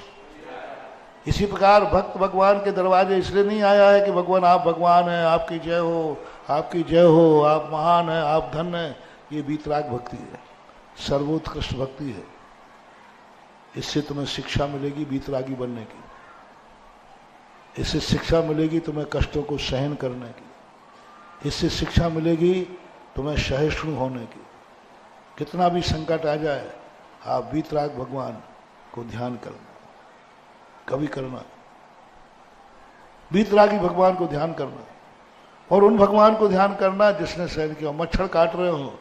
[SPEAKER 1] इसी प्रकार भक्त भगवान के दरवाजे इसलिए नहीं आया है कि भगवान आप भगवान हैं, आपकी जय हो, आपकी जय हो, आप महान हैं, आप धन्य हैं। ये वीतराग भक्ति है, सर्वोत्कृष्ट भक्ति है। इससे तुम्हें शिक्षा मिलेगी वीतरागी बनने की, इससे शिक्षा मिलेगी तुम्हें कष्टों को सहन करने की, इससे शिक्षा मिलेगी तुम्हें सहिष्णु होने की। कितना भी संकट आ जाए आप वीतराग भगवान को ध्यान करना, कभी करना, वीतरागी भगवान को ध्यान करना। और उन भगवान को ध्यान करना जिसने सहन किया। मच्छर काट रहे हो,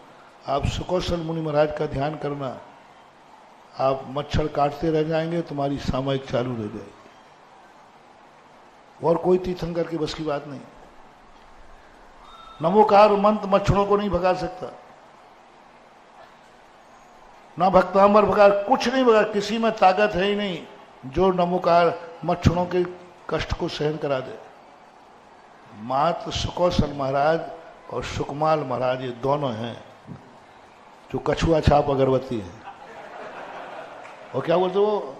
[SPEAKER 1] आप सुकौशल मुनि महाराज का ध्यान करना, आप मच्छर काटते रह जाएंगे, तुम्हारी सामयिक चालू रह जाएगी। और कोई तीर्थंकर की बस की बात नहीं। नमोकार मंत्र मच्छरों को नहीं भगा सकता, ना भक्तांबर भगा, कुछ नहीं भगा, किसी में ताकत है ही नहीं जो नमोकार मच्छरों के कष्ट को सहन करा दे। मात्र सुकौशल महाराज और सुकमाल महाराज ये दोनों हैं जो कछुआ छाप अगरबत्ती है। और क्या बोलते वो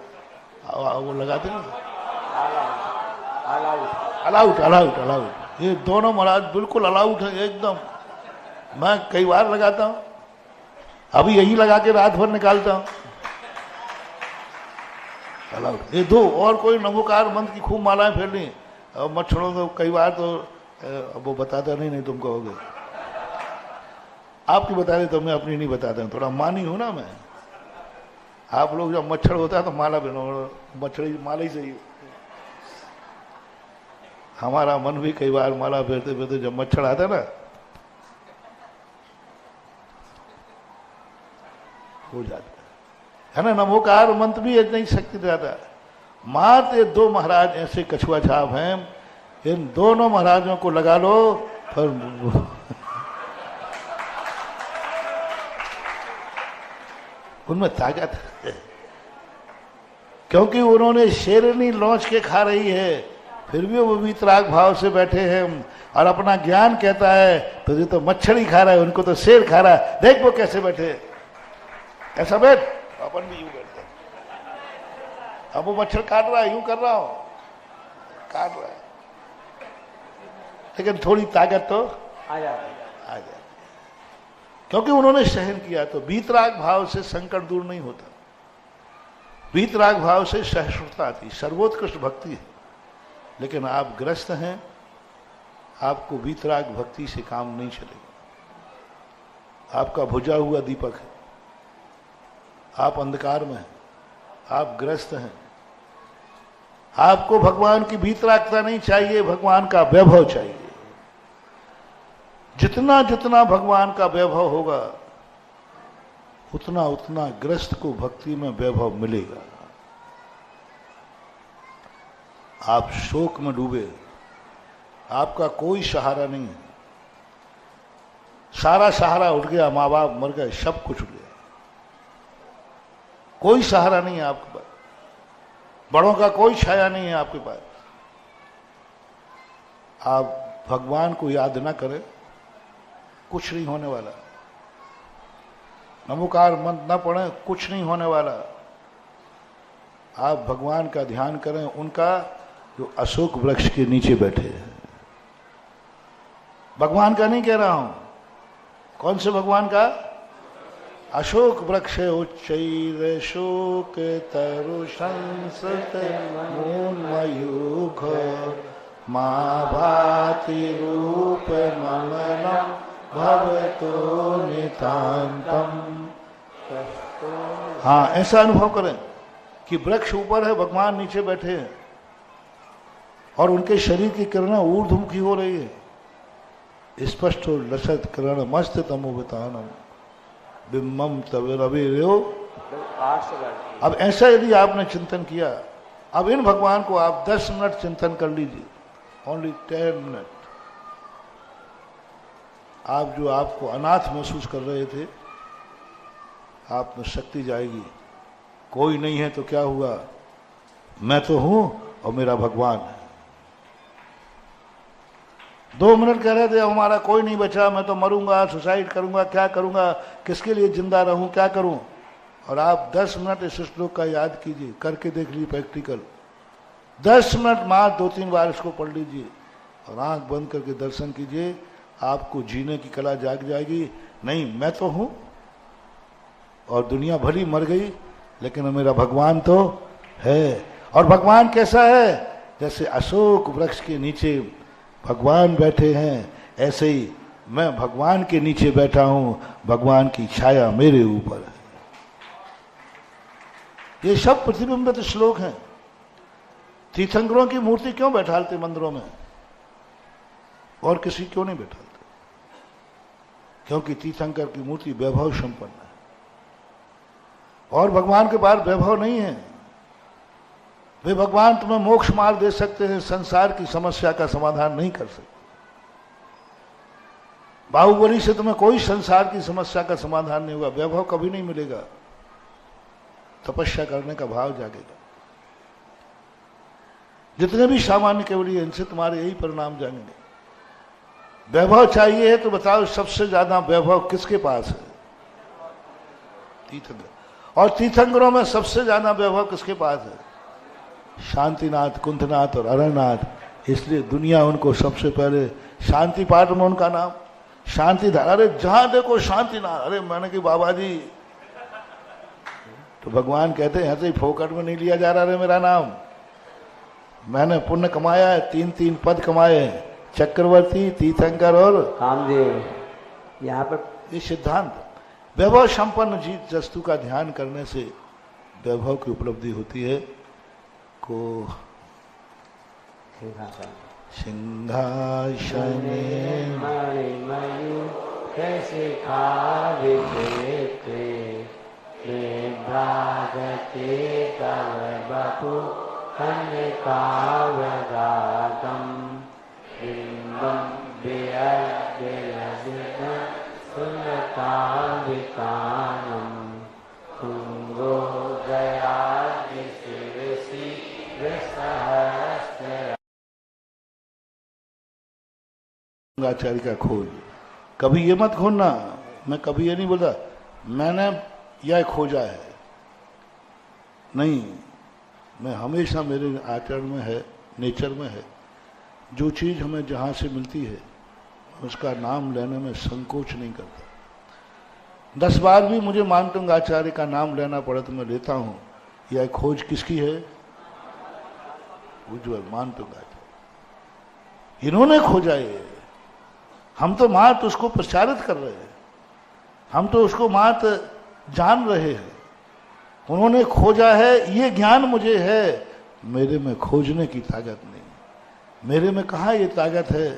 [SPEAKER 1] लगाते हैं अलाउट अलाउट अलाउट। ये दोनों महाराज बिल्कुल अलाउट है एकदम। मैं कई बार लगाता हूं, अभी यही लगा के रात भर निकालता हूं। अलाउट ये दो, और कोई नमोकार मंत्र की खूब मालाएं फैलनी। और मच्छरों को कई बार तो वो बताता नहीं तुम कहोगे आपकी बता दे, तो मैं अपनी नहीं बताता हूँ, थोड़ा मानी हूं ना मैं। आप लोग जब मच्छर होता है तो माला पहनो, मच्छर माला ही सही। हमारा मन भी कई बार माला फेरते फेरते जब मच्छर आता ना हो जाता है ना। नमोकार मंत्र भी इतनी शक्ति जाता। मात्र ये दो महाराज ऐसे कछुआ छाप हैं, इन दोनों महाराजों को लगा लो पर उनमें ताकत है, क्योंकि उन्होंने शेरनी लौंच के खा रही है, फिर भी वो वीतराग भाव से बैठे हैं। और अपना ज्ञान कहता है तो ये तो मच्छर ही खा रहा है, उनको तो शेर खा रहा है। देख वो कैसे बैठे, ऐसा बैठ, अपन भी यूं करते हैं। अब वो मच्छर काट रहा है, यूं कर रहा हूं, काट रहा है, लेकिन थोड़ी ताकत तो आ जाती, क्योंकि उन्होंने सहन किया। तो वीतराग भाव से संकट दूर नहीं होता, वीतराग भाव से सहिष्णुता आती, सर्वोत्कृष्ट भक्ति है। लेकिन आप ग्रस्त हैं, आपको वीतराग भक्ति से काम नहीं चलेगा। आपका बुझा हुआ दीपक है, आप अंधकार में हैं, आप ग्रस्त हैं। आपको भगवान की वीतरागता नहीं चाहिए, भगवान का वैभव चाहिए। जितना जितना भगवान का वैभव होगा उतना उतना ग्रस्त को भक्ति में वैभव मिलेगा। आप शोक में डूबे, आपका कोई सहारा नहीं है, सारा सहारा उठ गया, माँ बाप मर गए, सब कुछ उठ गया, कोई सहारा नहीं है आपके पास, बड़ों का कोई छाया नहीं है आपके पास। आप भगवान को याद ना करें, कुछ नहीं होने वाला। नमोकार मंत्र न पढ़ें, कुछ नहीं होने वाला। आप भगवान का ध्यान करें, उनका जो अशोक वृक्ष के नीचे बैठे हैं। भगवान का नहीं कह रहा हूं, कौन से भगवान का? अशोक वृक्ष है। उच्चैर शोक तरु संसत मूल मयूख मां भाति रूप मंगलम भवतो नितांतम। हाँ, ऐसा अनुभव करें कि वृक्ष ऊपर है, भगवान नीचे बैठे हैं और उनके शरीर की किरणें ऊर्ध्वमुखी हो रही है। स्पष्ट हो लसत किरण मस्त तमोवितानम बिम्बम तविरविर्यो। अब ऐसा यदि आपने चिंतन किया, अब इन भगवान को आप 10 मिनट चिंतन कर लीजिए, ओनली 10 मिनट। आप जो आपको अनाथ महसूस कर रहे थे, आप में शक्ति जाएगी। कोई नहीं है तो क्या हुआ, मैं तो हूं और मेरा भगवान है। 2 मिनट कह रहे थे हमारा कोई नहीं बचा, मैं तो मरूंगा, सुसाइड करूंगा, क्या करूंगा, किसके लिए जिंदा रहूं, क्या करूं। और आप 10 मिनट इस श्लोक का याद कीजिए, करके देख लीजिए प्रैक्टिकल। 10 मिनट मां 2-3 बार इसको पढ़ लीजिए और आंख बंद करके दर्शन कीजिए, आपको जीने की कला जाग जाएगी। नहीं, मैं तो हूं और दुनिया भली मर गई, लेकिन मेरा भगवान तो है। और भगवान कैसा है? जैसे अशोक वृक्ष के नीचे भगवान बैठे हैं, ऐसे ही मैं भगवान के नीचे बैठा हूं, भगवान की छाया मेरे ऊपर है। ये सब प्रतिबिंबित श्लोक हैं। तीर्थंकरों की मूर्ति क्यों बैठालते मंदिरों में और किसी क्यों नहीं बैठालते? क्योंकि तीर्थंकर की मूर्ति वैभव संपन्न है और भगवान के पास वैभव नहीं है। वे भगवान तुम्हें मोक्ष मार्ग दे सकते हैं, संसार की समस्या का समाधान नहीं कर सकते। बाहुबली से तुम्हें कोई संसार की समस्या का समाधान नहीं होगा, वैभव कभी नहीं मिलेगा, तपस्या करने का भाव जागेगा। जितने भी सामान्य केवली हैं, इनसे तुम्हारे यही परिणाम जानेंगे। वैभव चाहिए है तो बताओ सबसे ज्यादा वैभव किसके पास है? तीर्थंकर। और तीर्थंकरों में सबसे ज्यादा वैभव किसके पास है? शांतिनाथ, कुंथनाथ और अरनाथ। इसलिए दुनिया उनको सबसे पहले शांति पाठ में उनका नाम शांति धारा। अरे जहां देखो शांतिनाथ। अरे मैंने कि बाबा जी, तो भगवान कहते हैं ऐसे ही फोकट में नहीं लिया जा रहा है मेरा नाम। मैंने पुण्य कमाया है, 3 पद कमाए हैं, चक्रवर्ती, तीर्थंकर और
[SPEAKER 2] कामदेव। यहाँ पर
[SPEAKER 1] ये सिद्धांत। वैभव संपन्न जीत वस्तु का ध्यान करने से वैभव की उपलब्धि होती है। को सिंहासने
[SPEAKER 2] मणिमयु कैसे खावे भ्राजते तव बपु कन्य काव्यगातम बिंबम बेअद्यलदित सुनतावितानम तुंगो गयाद्य शिरसि वृषहस्त्र।
[SPEAKER 1] आचार्य का खोज। कभी ये मत खोजना, मैं कभी ये नहीं बोलता मैंने यह खोजा है, नहीं। मैं हमेशा मेरे आचरण में है, नेचर में है, जो चीज हमें जहां से मिलती है उसका नाम लेने में संकोच नहीं करता। 10 बार भी मुझे मानतुंग आचार्य का नाम लेना पड़े तो मैं लेता हूं। यह खोज किसकी है? उज्ज्वल मानतुंग आचार्य। इन्होंने खोजा ये, हम तो मात्र उसको प्रचारित कर रहे हैं, हम तो उसको मात्र जान रहे हैं। उन्होंने खोजा है, ये ज्ञान मुझे है, मेरे में खोजने की ताकत नहीं। मेरे में कहाँ ये ताकत है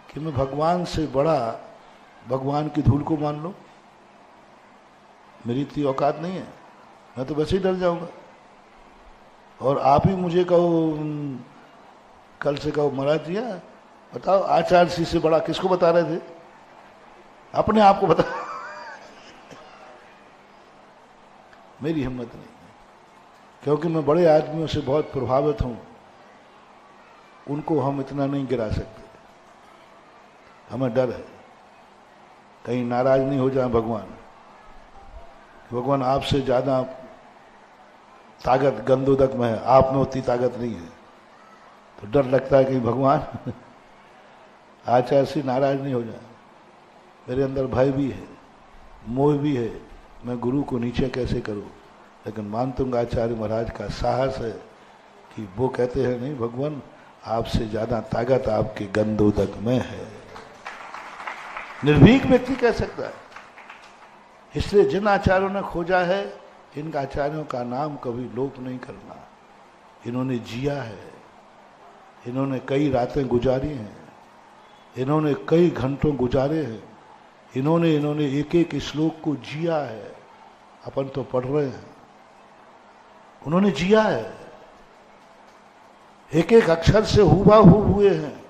[SPEAKER 1] कि मैं भगवान से बड़ा भगवान की धूल को मान लो? मेरी इतनी औकात नहीं है, मैं तो वैसे ही डर जाऊंगा। और आप ही मुझे कहो, कल से कहो महाराज जी बताओ आचार्य जी से बड़ा किसको बता रहे थे? अपने आप को बता। मेरी हिम्मत नहीं, क्योंकि मैं बड़े आदमियों से बहुत प्रभावित हूं, उनको हम इतना नहीं गिरा सकते। हमें डर है कहीं नाराज नहीं हो जाए भगवान। भगवान आपसे ज्यादा ताकत गंदोदक में है, आप में उतनी ताकत नहीं है, तो डर लगता है कि भगवान आचार्य से नाराज नहीं हो जाए। मेरे अंदर भय भी है, मोह भी है, मैं गुरु को नीचे कैसे करूं। लेकिन मानतुंग आचार्य महाराज का साहस है कि वो कहते हैं नहीं भगवान, आपसे ज्यादा ताकत आपके गंदोदक में है। निर्भीक व्यक्ति कह सकता है। इसलिए जिन आचार्यों ने खोजा है, इन आचार्यों का नाम कभी लोप नहीं करना। इन्होंने जिया है, इन्होंने कई रातें गुजारी हैं, इन्होंने कई घंटों गुजारे हैं, इन्होंने एक एक श्लोक को जिया है। अपन तो पढ़ रहे हैं, उन्होंने जिया है, एक एक अक्षर से हूबहू हुए हैं,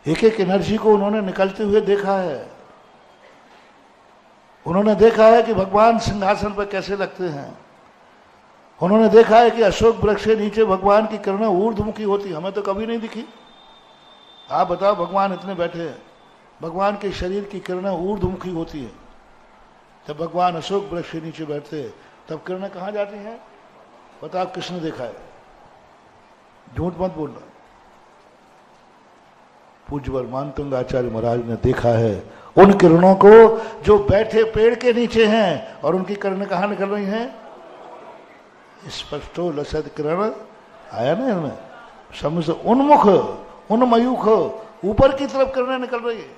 [SPEAKER 1] एक एक एनर्जी को उन्होंने निकलते हुए देखा है। उन्होंने देखा है कि भगवान सिंहासन पर कैसे लगते हैं। उन्होंने देखा है कि अशोक वृक्ष के नीचे भगवान की किरणें ऊर्ध्वमुखी होती, हमें तो कभी नहीं दिखी। आप बताओ, भगवान इतने बैठे हैं, भगवान के शरीर की किरणें ऊर्ध्वमुखी होती है। जब भगवान अशोक वृक्ष के नीचे बैठते हैं तब किरणें कहाँ जाती हैं? बताओ किसने देखा है? झूठ मत बोलना। पूज्यवर मानतुंग आचार्य महाराज ने देखा है उन किरणों को जो बैठे पेड़ के नीचे हैं और उनकी किरणें कहाँ निकल रही हैं? स्पष्टो लसद किरण आया ना इनमें, समझ उन्मुख उन्मयूख ऊपर की तरफ किरणें निकल रही है।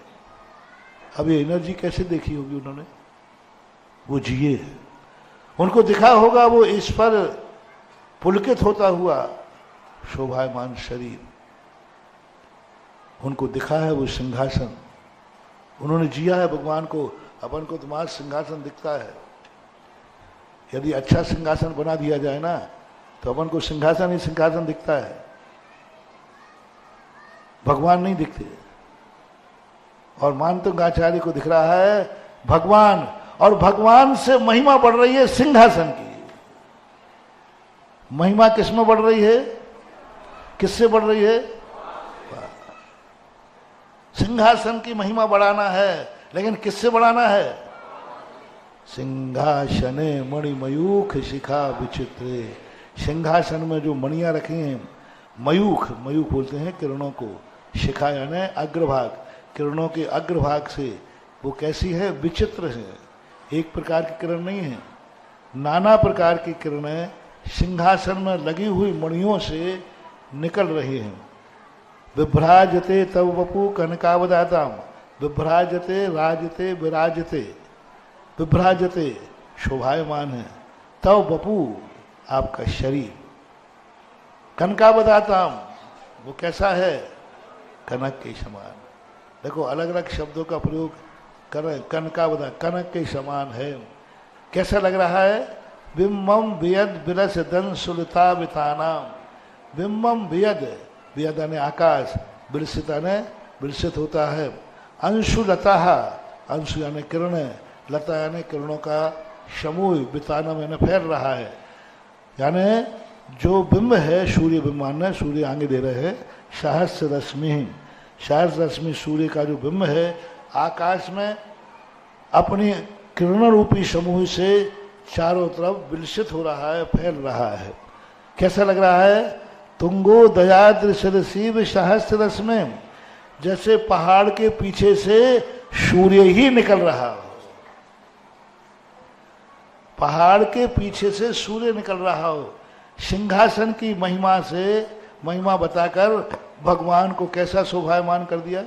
[SPEAKER 1] अब ये एनर्जी कैसे देखी होगी उन्होंने? वो जिए, उनको दिखा होगा वो इस पर पुलकित होता हुआ शोभायमान शरीर, उनको दिखा है वो सिंहासन, उन्होंने जिया है भगवान को। अपन को तुम्हारा सिंहासन दिखता है, यदि अच्छा सिंहासन बना दिया जाए ना तो अपन को सिंहासन ही सिंहासन दिखता है, भगवान नहीं दिखते। और मानतुंग आचार्य को दिख रहा है भगवान, और भगवान से महिमा बढ़ रही है सिंहासन की। महिमा किसमें बढ़ रही है? किससे बढ़ रही है? सिंहासन की महिमा बढ़ाना है, लेकिन किससे बढ़ाना है? सिंहासने मणिमयूख शिखा विचित्रे। सिंहासन में जो मणियां रखी हैं, मयूख, मयूख बोलते हैं किरणों को, शिखा यानी अग्रभाग, किरणों के अग्रभाग से वो कैसी है? विचित्र है, एक प्रकार की किरण नहीं है, नाना प्रकार की किरणें सिंहासन में लगी हुई मणियों से निकल रही हैं। विभ्राजते तव वपु कनकावदाताम, विभ्राजते राजते विराजते, विभ्राजते शोभायमान है, तव वपु आपका शरीर, कनकावदाताम वो कैसा है? कनक के समान। देखो अलग अलग शब्दों का प्रयोग कर रहे हैं। कनकावदा कनक के समान है, कैसा लग रहा है? बिम्बम वियद विरस दन सुलता वितानाम, बिम्बम वियद, वियद यानी आकाश, विलसित यानी विलसित होता है, अंशु लता, अंशु यानी किरणें, लता यानी किरणों का समूह, वितानम यानी फैल रहा है, यानी जो बिंब है सूर्य बिंबान है, सूर्य आगे दे रहे हैं, सहस्र रश्मि, सहस्र रश्मि सूर्य का जो बिंब है आकाश में अपनी किरण रूपी समूह से चारों तरफ विलसित हो रहा है, फैल रहा है। कैसा लग रहा है? तुंगो दयाद्र शिव सहस्र रश्मि, जैसे पहाड़ के पीछे से सूर्य ही निकल रहा हो, पहाड़ के पीछे से सूर्य निकल रहा हो। सिंहासन की महिमा से महिमा बताकर भगवान को कैसा शोभायमान कर दिया?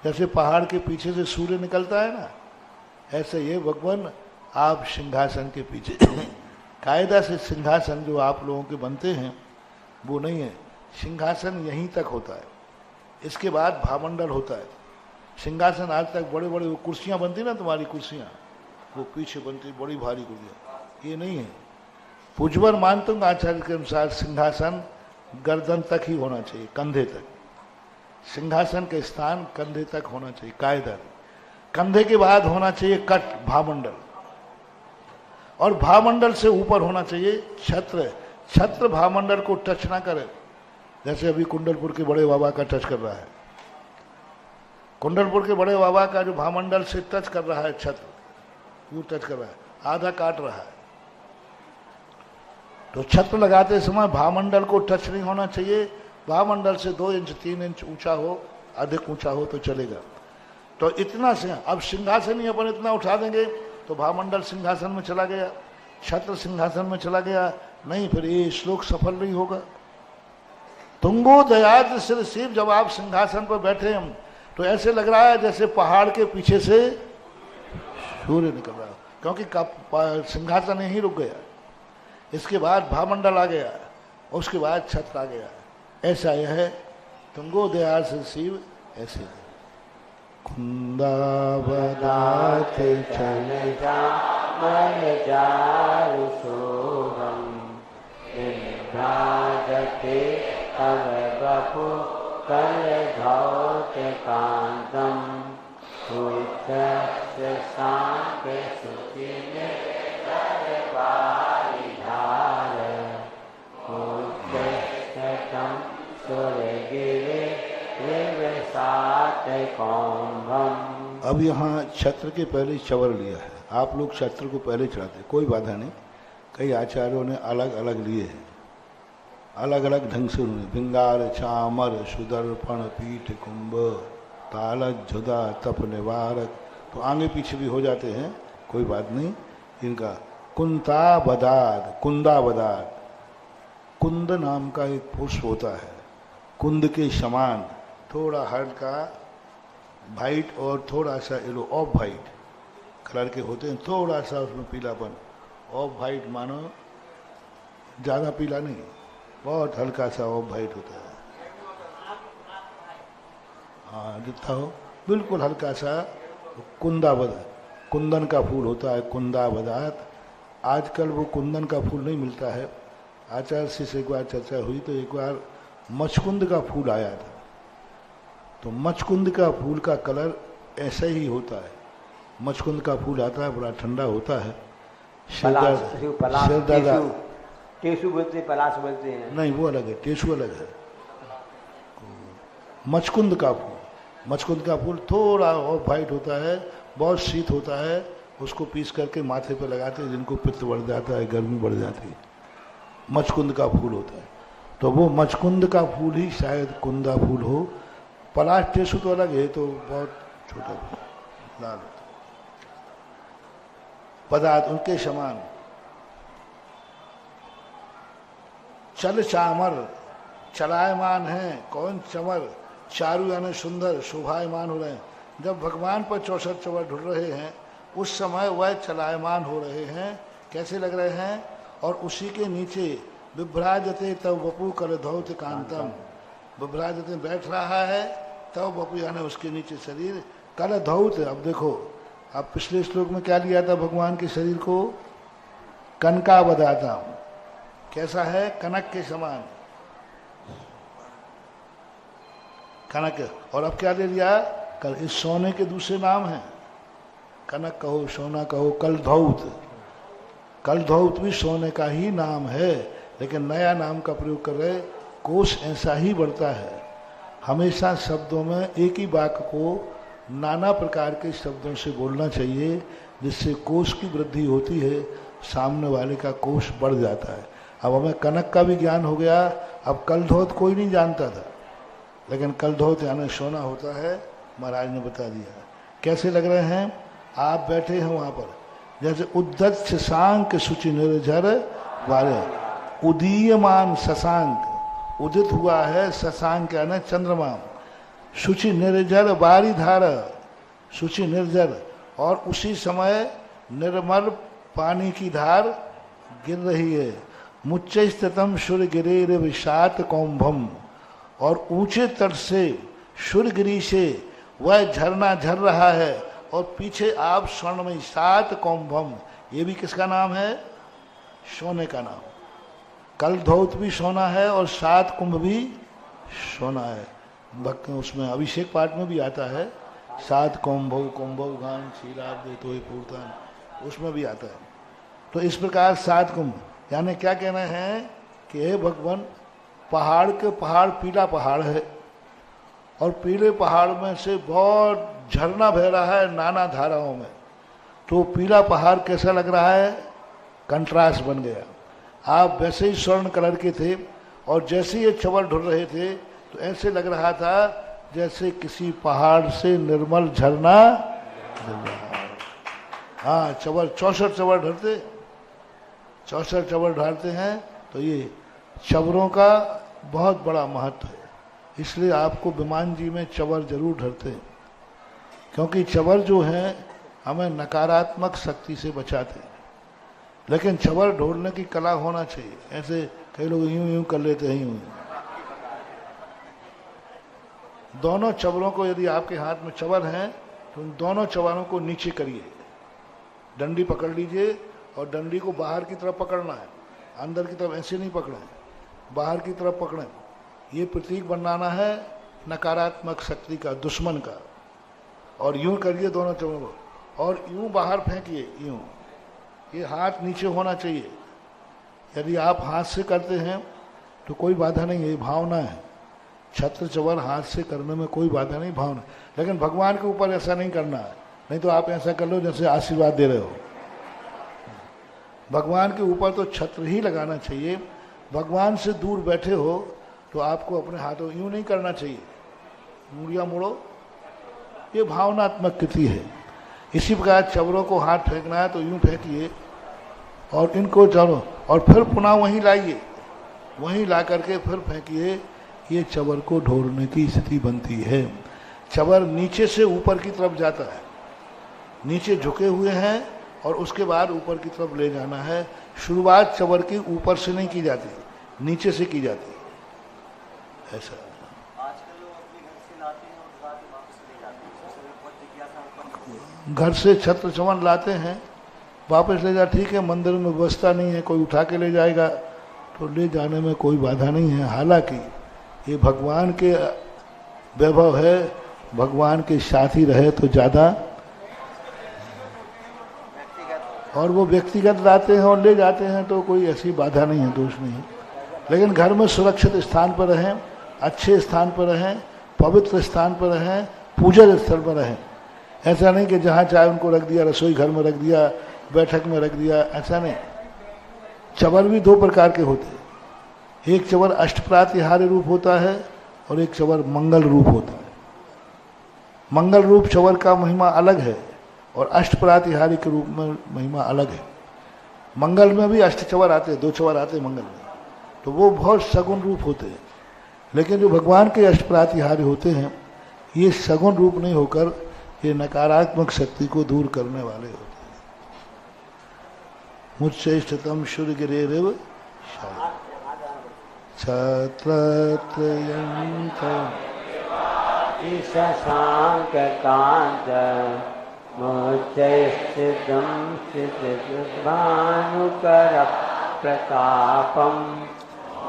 [SPEAKER 1] जैसे पहाड़ के पीछे से सूर्य निकलता है ना, ऐसे ये भगवान आप सिंहासन के पीछे कायदा से सिंहासन जो आप लोगों के बनते हैं वो नहीं है, सिंहासन यहीं तक होता है, इसके बाद भामंडल होता है। सिंहासन आज तक बड़े बड़े कुर्सियां बनती ना, तुम्हारी कुर्सियां वो पीछे बनती बड़ी भारी कुर्सियां, ये नहीं है। पूज्यवर मानतुंग आचार्य के अनुसार सिंहासन गर्दन तक ही होना चाहिए, कंधे तक, सिंहासन के स्थान कंधे तक होना चाहिए कायदा। कंधे के बाद होना चाहिए कट, भामंडल, और भामंडल से ऊपर होना चाहिए छत्र। छत्र भामंडल को टच ना करे, जैसे अभी कुंडलपुर के बड़े बाबा का टच कर रहा है, कुंडलपुर के बड़े बाबा का जो भामंडल से टच कर रहा है छत्र, यूं टच कर रहा है, आधा काट रहा है। तो छत्र लगाते समय भामंडल को टच नहीं होना चाहिए, भामंडल से 2 इंच 3 इंच ऊंचा हो, अधिक ऊंचा हो तो चलेगा। तो इतना से अब सिंहासन ही अपन इतना उठा देंगे तो भामंडल सिंहासन में चला गया, छत्र सिंहासन में चला गया, नहीं फिर ये श्लोक सफल नहीं होगा। तुंगो दयाद सिर शिव, जब आप सिंहासन पर बैठे हैं तो ऐसे लग रहा है जैसे पहाड़ के पीछे से सूर्य निकल रहा है, क्योंकि सिंहासन यहीं रुक गया, इसके बाद भामंडल आ गया, उसके बाद छत्र आ गया। ऐसा यह है तुंगो दयाद सिर शिव, ऐसे कुंदा
[SPEAKER 2] बदाते चल जा मन जारु शोभम, विभ्राजते तव वपु कल धौते कांतम, उत्तस्य सांके सुचिने दरबारी धार, उत्तस्य तम सुरगिरे
[SPEAKER 1] अब यहाँ छत्र के पहले चवर लिया है, आप लोग छत्र को पहले चढ़ाते, कोई बाधा नहीं, कई आचार्यों ने अलग अलग लिए हैं, अलग अलग ढंग से उन्होंने भिंगार चामर सुदर्पण पीठ कुंभ ताल जुदा तप निवारक, तो आगे पीछे भी हो जाते हैं, कोई बात नहीं। इनका कुंता बदाद, कुंदा बदाद, कुंद नाम का एक पुष्प होता है, कुंद के समान, थोड़ा हल्का वाइट और थोड़ा सा येलो, ऑफ वाइट कलर के होते हैं, थोड़ा सा उसमें पीलापन, ऑफ वाइट मानो ज़्यादा पीला नहीं, बहुत हल्का सा ऑफ वाइट होता है। हाँ जितना हो बिल्कुल हल्का सा कुंदाबदा, कुंदन का फूल होता है कुंदाबदात। आजकल वो कुंदन का फूल नहीं मिलता है। आचार्य से एक बार चर्चा हुई तो एक बार मचकुंद का फूल आया था, तो मचकुंद का फूल का कलर ऐसा ही होता है। मचकुंद का फूल आता है, बड़ा ठंडा होता है।
[SPEAKER 2] टेसु बोलते, पलाश बोलते हैं।
[SPEAKER 1] नहीं वो अलग है, टेसु अलग है। मचकुंद का फूल, मचकुंद का फूल थोड़ा और वाइट होता है, बहुत शीत होता है, उसको पीस करके माथे पे लगाते हैं जिनको पित्त बढ़ जाता है, गर्मी बढ़ जाती है, मचकुंद का फूल होता है। तो वो मचकुंद का फूल ही शायद कुंदा फूल हो। पलाश टेसु तो अलग है, तो बहुत छोटा लाल होता है। पदार्थ उनके समान। चल चामर, चलायमान है, कौन चमर, चारु यानी सुंदर, शोभायमान हो रहे हैं। जब भगवान पर 64 चवर ढुल रहे हैं उस समय वह चलायमान हो रहे हैं, कैसे लग रहे हैं। और उसी के नीचे विभ्राजते तब वपु कलधौत कांतम, विभ्राजते बैठ रहा है, तब वपु यानी उसके नीचे शरीर कलधौत। अब देखो, अब पिछले श्लोक में क्या लिया था भगवान के शरीर को, कनका बदाता, कैसा है, कनक के समान, कनक। और अब क्या ले लिया, कल, इस सोने के दूसरे नाम हैं, कनक कहो, सोना कहो, कलधौत। कलधौत भी सोने का ही नाम है, लेकिन नया नाम का प्रयोग कर रहे। कोश ऐसा ही बढ़ता है, हमेशा शब्दों में एक ही वाक्य को नाना प्रकार के शब्दों से बोलना चाहिए, जिससे कोश की वृद्धि होती है, सामने वाले का कोश बढ़ जाता है। अब हमें कनक का भी ज्ञान हो गया। अब कलधौत कोई नहीं जानता था, लेकिन कलधौत यानी सोना होता है, महाराज ने बता दिया। कैसे लग रहे हैं, आप बैठे हैं वहाँ पर, जैसे उद्दत शशांक शुचि निर्झर वाले, उदीयमान शशांक, उदित हुआ है शशांक यानी चंद्रमा, शुचि निर्जर बारी धार, शुचि निर्जर, और उसी समय निर्मल पानी की धार गिर रही है। मुच्च स्थितम सूर्यगिरेर विषात कौम्भम, और ऊंचे तट से सूर्यगिरी से वह झरना झर रहा है, और पीछे आप स्वर्ण में सात कौम्भम, ये भी किसका नाम है, सोने का नाम। कलधौत भी सोना है और सात कुंभ भी सोना है। भक्त उसमें अभिषेक पाठ में भी आता है, सात कौम्भव कौम्भव गान शीलाब्द तो पूर्तान, उसमें भी आता है। तो इस प्रकार सात कुंभ, यानी क्या कहना है कि हे भगवान, पहाड़ के पहाड़ पीला पहाड़ है, और पीले पहाड़ में से बहुत झरना बह रहा है नाना धाराओं में। तो पीला पहाड़ कैसा लग रहा है, कंट्रास्ट बन गया। आप वैसे ही स्वर्ण कलर के थे, और जैसे ये चवर ढुल रहे थे तो ऐसे लग रहा था जैसे किसी पहाड़ से निर्मल झरना गिर रहा है। हाँ, चवर 64 चवर ढलते, 64 चवर ढालते हैं, तो ये चवरों का बहुत बड़ा महत्व है। इसलिए आपको विमान जी में चवर जरूर ढलते हैं, क्योंकि चवर जो है हमें नकारात्मक शक्ति से बचाते हैं। लेकिन चवर ढोलने की कला होना चाहिए। ऐसे कई लोग यूं यूं कर लेते हैं, यूं। दोनों चवरों को, यदि आपके हाथ में चवर हैं तो उन दोनों चवरों को नीचे करिए, डंडी पकड़ लीजिए, और डंडी को बाहर की तरफ पकड़ना है, अंदर की तरफ ऐसे नहीं पकड़ें, बाहर की तरफ पकड़ें। ये प्रतीक बनाना है नकारात्मक शक्ति का, दुश्मन का। और यूं करिए दोनों चवरों को, और यूं बाहर फेंकिए, यूं। ये हाथ नीचे होना चाहिए। यदि आप हाथ से करते हैं तो कोई बाधा नहीं है, ये भावना है। छत्र चवर हाथ से करने में कोई बाधा नहीं, भावना। लेकिन भगवान के ऊपर ऐसा नहीं करना है, नहीं तो आप ऐसा कर लो जैसे आशीर्वाद दे रहे हो। भगवान के ऊपर तो छत्र ही लगाना चाहिए, भगवान से दूर बैठे हो तो आपको अपने हाथों यूं नहीं करना चाहिए, मुड़िया मोड़ो, ये भावनात्मक कृति है। इसी प्रकार चवरों को हाथ फेंकना है तो यूं फेंकिए और इनको चलो और फिर पुनः वहीं लाइए, वहीं ला करके फिर फेंकिए, ये चवर को ढोरने की स्थिति बनती है। चवर नीचे से ऊपर की तरफ जाता है, नीचे झुके हुए हैं और उसके बाद ऊपर की तरफ ले जाना है। शुरुआत चवर की ऊपर से नहीं की जाती, नीचे से की जाती है। ऐसा
[SPEAKER 3] आजकल लोग अपने घर से लाते हैं और उठा के वापस ले जाते हैं, उससे बहुत जिज्ञासा उत्पन्न होती है।
[SPEAKER 1] घर से छत्र चमन लाते हैं, वापस ले जा, ठीक है, मंदिर में व्यवस्था नहीं है, कोई उठा के ले जाएगा तो ले जाने में कोई बाधा नहीं है। हालांकि ये भगवान के वैभव है, भगवान के साथ ही रहे तो ज़्यादा, और वो व्यक्तिगत लाते हैं और ले जाते हैं तो कोई ऐसी बाधा नहीं है, दोष नहीं है। लेकिन घर में सुरक्षित स्थान पर रहें, अच्छे स्थान पर रहें, पवित्र स्थान पर रहें, पूजा स्थल पर रहें। ऐसा नहीं कि जहाँ चाहे उनको रख दिया, रसोई घर में रख दिया, बैठक में रख दिया, ऐसा नहीं। चवर भी दो प्रकार के होते हैं, एक चवर अष्टप्रातिहार्य रूप होता है और एक चवर मंगल रूप होता है। मंगल रूप चवर का महिमा अलग है और अष्टप्रातिहार्य के रूप में महिमा अलग है। मंगल में भी अष्ट चवर आते हैं, 2 चवर आते हैं मंगल में, तो वो बहुत सगुण रूप होते हैं। लेकिन जो भगवान के अष्टप्रातिहार्य होते हैं, ये सगुण रूप नहीं होकर ये नकारात्मक शक्ति को दूर करने वाले होते हैं। मुझसे स्थितम सूर्यगिरेरिव
[SPEAKER 2] शशांक कांत मुच्चैस्थितं स्थितभानुकर प्रतापं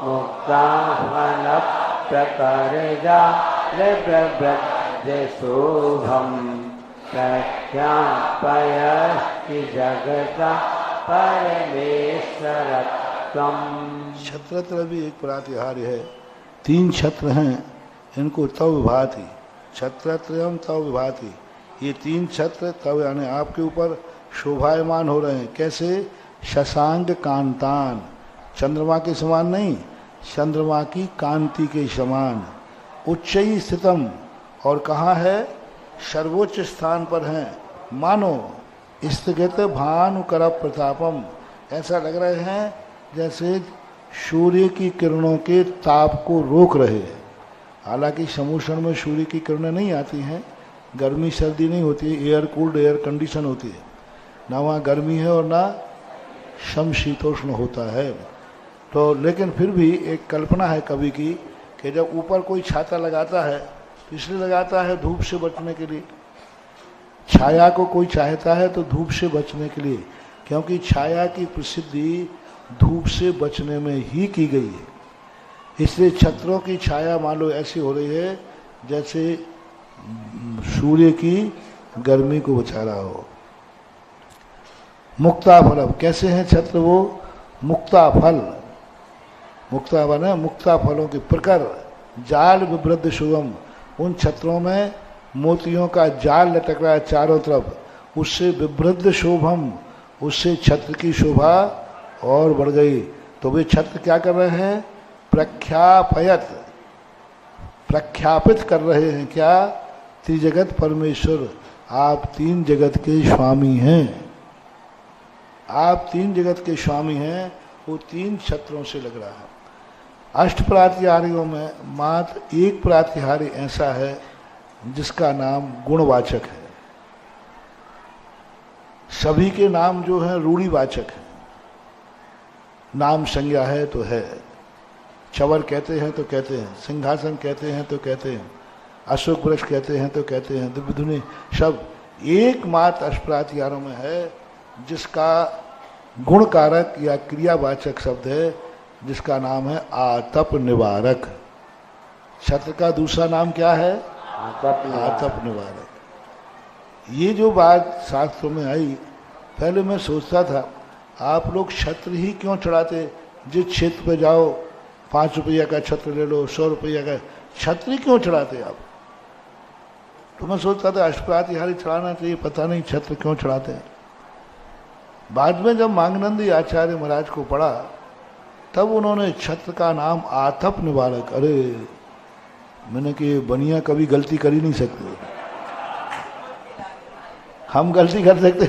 [SPEAKER 2] मुक्ताफलप्रकरजालब्रभ्रजशोभं प्रख्यापयस्ति जगता परमेश्वरत्वम्।
[SPEAKER 1] छत्रत्र भी एक प्रातिहार्य है, 3 छत्र हैं, इनको तव विभाति, छत्रत्रयम तव विभाति। ये 3 छत्र तव यानी आपके ऊपर शोभायमान हो रहे हैं। कैसे? शशांक कांतान, चंद्रमा के समान नहीं, चंद्रमा की कांति के समान। उच्चई स्थितम, और कहाँ है? सर्वोच्च स्थान पर हैं। मानो स्थगित भानुकर प्रतापम, ऐसा लग रहे हैं जैसे सूर्य की किरणों के ताप को रोक रहे हैं। हालांकि समूषण में सूर्य की किरणें नहीं आती हैं, गर्मी सर्दी नहीं होती है, एयर कूल्ड एयर कंडीशन होती है, ना वहाँ गर्मी है और ना समशीतोष्ण होता है। तो लेकिन फिर भी एक कल्पना है कवि की कि जब ऊपर कोई छाता लगाता है तो इसलिए लगाता है धूप से बचने के लिए। छाया को कोई चाहता है तो धूप से बचने के लिए, क्योंकि छाया की प्रसिद्धि धूप से बचने में ही की गई है। इसलिए छत्रों की छाया मान लो ऐसी हो रही है जैसे सूर्य की गर्मी को बचा रहा हो। मुक्ता फल, कैसे हैं छत्र? वो मुक्ता फल, मुक्ता फल है, मुक्ता फलों के प्रकर जाल विवृद्ध शुभम, उन छत्रों में मोतियों का जाल लटक रहा है चारों तरफ, उससे विवृद्ध शोभम, उससे छत्र की शोभा और बढ़ गई। तो वे छत्र क्या कर रहे हैं? प्रख्यापयत, प्रख्यापित कर रहे हैं क्या? त्रिजगत परमेश्वर, आप 3 जगत के स्वामी हैं, आप 3 जगत के स्वामी हैं। वो 3 छत्रों से लग रहा है। अष्ट प्रातिहार्यों में मात्र एक प्रातिहार्य ऐसा है जिसका नाम गुणवाचक है। सभी के नाम जो है रूढ़िवाचक है, नाम संज्ञा है तो है। चवर कहते हैं तो कहते हैं, सिंहासन कहते हैं तो कहते हैं, अशोक वृक्ष कहते हैं तो कहते हैं, दिव्यधुनी शब्द एकमात्र अष्टप्रातिहार्यों में है जिसका गुणकारक या क्रियावाचक शब्द है, जिसका नाम है आतप निवारक। छत्र का दूसरा नाम क्या है? आतप निवारक। ये जो बात शास्त्रों में आई, पहले मैं सोचता था आप लोग छत्र ही क्यों चढ़ाते? जिस क्षेत्र पे जाओ 5 रुपया का छत्र ले लो, 100 रुपया का छत्र क्यों चढ़ाते आप? तो मैं सोचता था अष्टप्रातिहार्य चढ़ाना चाहिए, पता नहीं छत्र क्यों चढ़ाते हैं। बाद में जब मांगनंदी आचार्य महाराज को पढ़ा तब उन्होंने छत्र का नाम आतप निवारक, अरे मैंने कि बनिया कभी गलती कर ही नहीं सकते, हम गलती कर सकते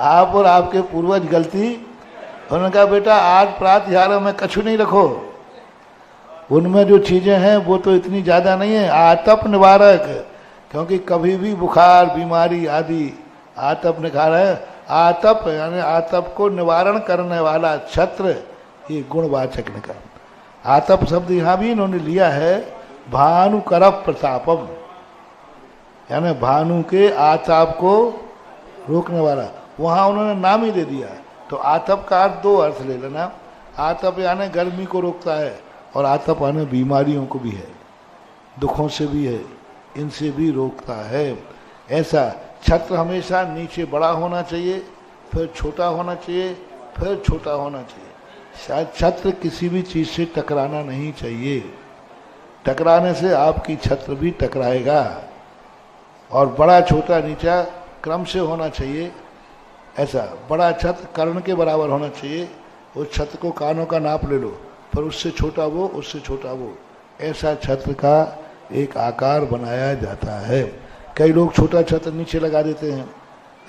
[SPEAKER 1] आप और आपके पूर्वज गलती। उन्होंने कहा बेटा आज प्रातःहार में कछु नहीं रखो, उनमें जो चीजें हैं वो तो इतनी ज्यादा नहीं है। आतप निवारक, क्योंकि कभी भी बुखार बीमारी आदि आतप निखार है। आतप यानी आतप को निवारण करने वाला छत्र, ये गुणवाचक निकाल। आतप शब्द यहाँ भी इन्होंने लिया है भानु कर प्रतापम, यानी भानु के आताप को रोकने वाला, वहां उन्होंने नाम ही दे दिया। तो आतप का अर्थ दो अर्थ ले लेना, आतप यानी गर्मी को रोकता है और आतप यानी बीमारियों को भी है, दुखों से भी है, इनसे भी रोकता है। ऐसा छत्र हमेशा नीचे बड़ा होना चाहिए, फिर छोटा होना चाहिए, फिर छोटा होना चाहिए। शायद छत्र किसी भी चीज से टकराना नहीं चाहिए, टकराने से आपकी छत्र भी टकराएगा। और बड़ा छोटा नीचा क्रम से होना चाहिए। ऐसा बड़ा छत्र कर्ण के बराबर होना चाहिए, उस छत्र को कानों का नाप ले लो, फिर उससे छोटा वो, उससे छोटा वो, ऐसा छत्र का एक आकार बनाया जाता है। कई लोग छोटा छत्र नीचे लगा देते हैं,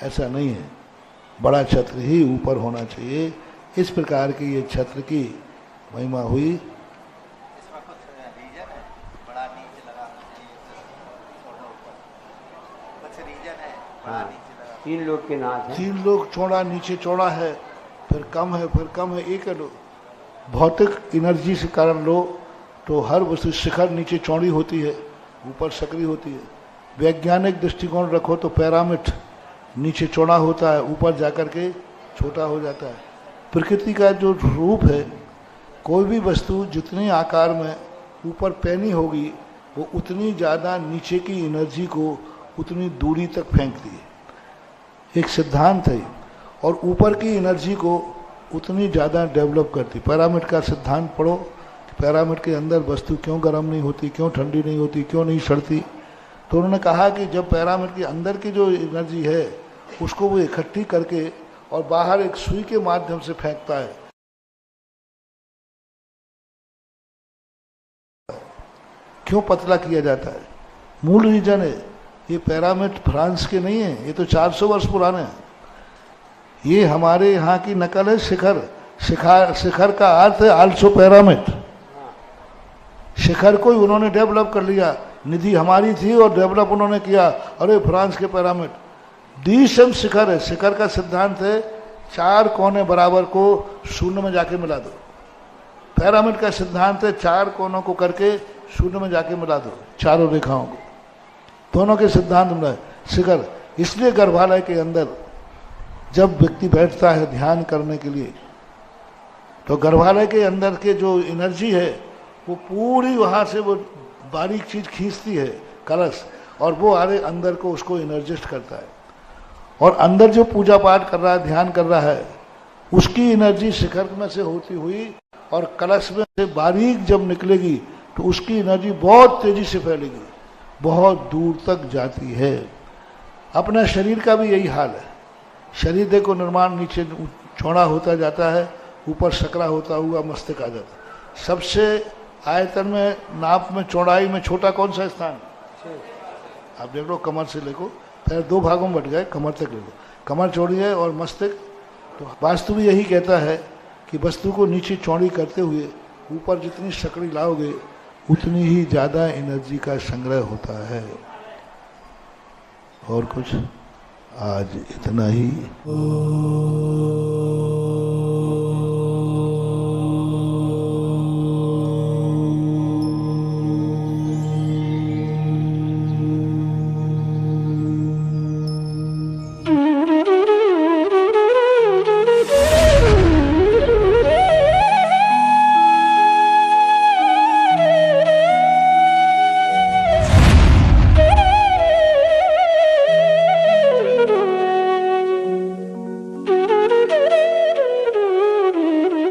[SPEAKER 1] ऐसा नहीं है, बड़ा छत्र ही ऊपर होना चाहिए। इस प्रकार की ये छत्र की महिमा हुई।
[SPEAKER 3] इसमें कुछ रीजन है, बड़ा नीचे लगाना चाहिए, छोटा ऊपर, कुछ रीजन है, बड़ा नीचे लगाना।
[SPEAKER 2] 3 लोग के नाथ हैं।
[SPEAKER 1] 3 लोग चौड़ा, नीचे चौड़ा है, फिर कम है, फिर कम है, एक है लो। भौतिक एनर्जी से कारण लो तो हर वस्तु शिखर नीचे चौड़ी होती है, ऊपर सकरी होती है। वैज्ञानिक दृष्टिकोण रखो तो पिरामिड नीचे चौड़ा होता है, ऊपर जाकर के छोटा हो जाता है। प्रकृति का जो रूप है, कोई भी वस्तु जितने आकार में ऊपर पैनी होगी वो उतनी ज़्यादा नीचे की एनर्जी को उतनी दूरी तक फेंकती है, एक सिद्धांत है। और ऊपर की एनर्जी को उतनी ज़्यादा डेवलप करती। पिरामिड का सिद्धांत पढ़ो, पिरामिड के अंदर वस्तु क्यों गर्म नहीं होती, क्यों ठंडी नहीं होती, क्यों नहीं सड़ती। तो उन्होंने कहा कि जब पिरामिड के अंदर की जो एनर्जी है उसको वो इकट्ठी करके और बाहर एक सुई के माध्यम से फेंकता है। क्यों पतला किया जाता है, मूल रीजन है। ये पिरामिड फ्रांस के नहीं है, ये तो 400 वर्ष पुराने हैं। ये हमारे यहाँ की नकल है शिखर। शिखर का अर्थ है आल्सो पिरामिड। शिखर को ही उन्होंने डेवलप कर लिया, निधि हमारी थी और डेवलप उन्होंने किया। अरे फ्रांस के पिरामिड डीसम शिखर है। शिखर का सिद्धांत है 4 कोने बराबर को शून्य में जाके मिला दो। पिरामिड का सिद्धांत है 4 कोनों को करके शून्य में जाके मिला दो, चारों रेखाओं को। दोनों के सिद्धांत में शिखर। इसलिए गर्भालय के अंदर जब व्यक्ति बैठता है ध्यान करने के लिए, तो गर्भालय के अंदर के जो एनर्जी है वो पूरी वहाँ से वो बारीक चीज खींचती है, कलश, और वो आरे अंदर को उसको एनर्जिस्ट करता है। और अंदर जो पूजा पाठ कर रहा है, ध्यान कर रहा है, उसकी एनर्जी शिखर में से होती हुई और कलश में से बारीक जब निकलेगी तो उसकी एनर्जी बहुत तेजी से फैलेगी, बहुत दूर तक जाती है। अपना शरीर का भी यही हाल है। शरीर देखो निर्माण नीचे चौड़ा होता जाता है, ऊपर सकरा होता हुआ मस्तक आ जाता है। सबसे आयतन में, नाप में, चौड़ाई में छोटा कौन सा स्थान? आप देख लो, कमर से लेको, फिर 2 भागों में बट गए, कमर तक ले लो। कमर चौड़ी है और मस्तक, तो वास्तु भी यही कहता है कि वस्तु को नीचे चौड़ी करते हुए ऊपर जितनी सकड़ी लाओगे उतनी ही ज्यादा एनर्जी का संग्रह होता है। और कुछ आज इतना ही।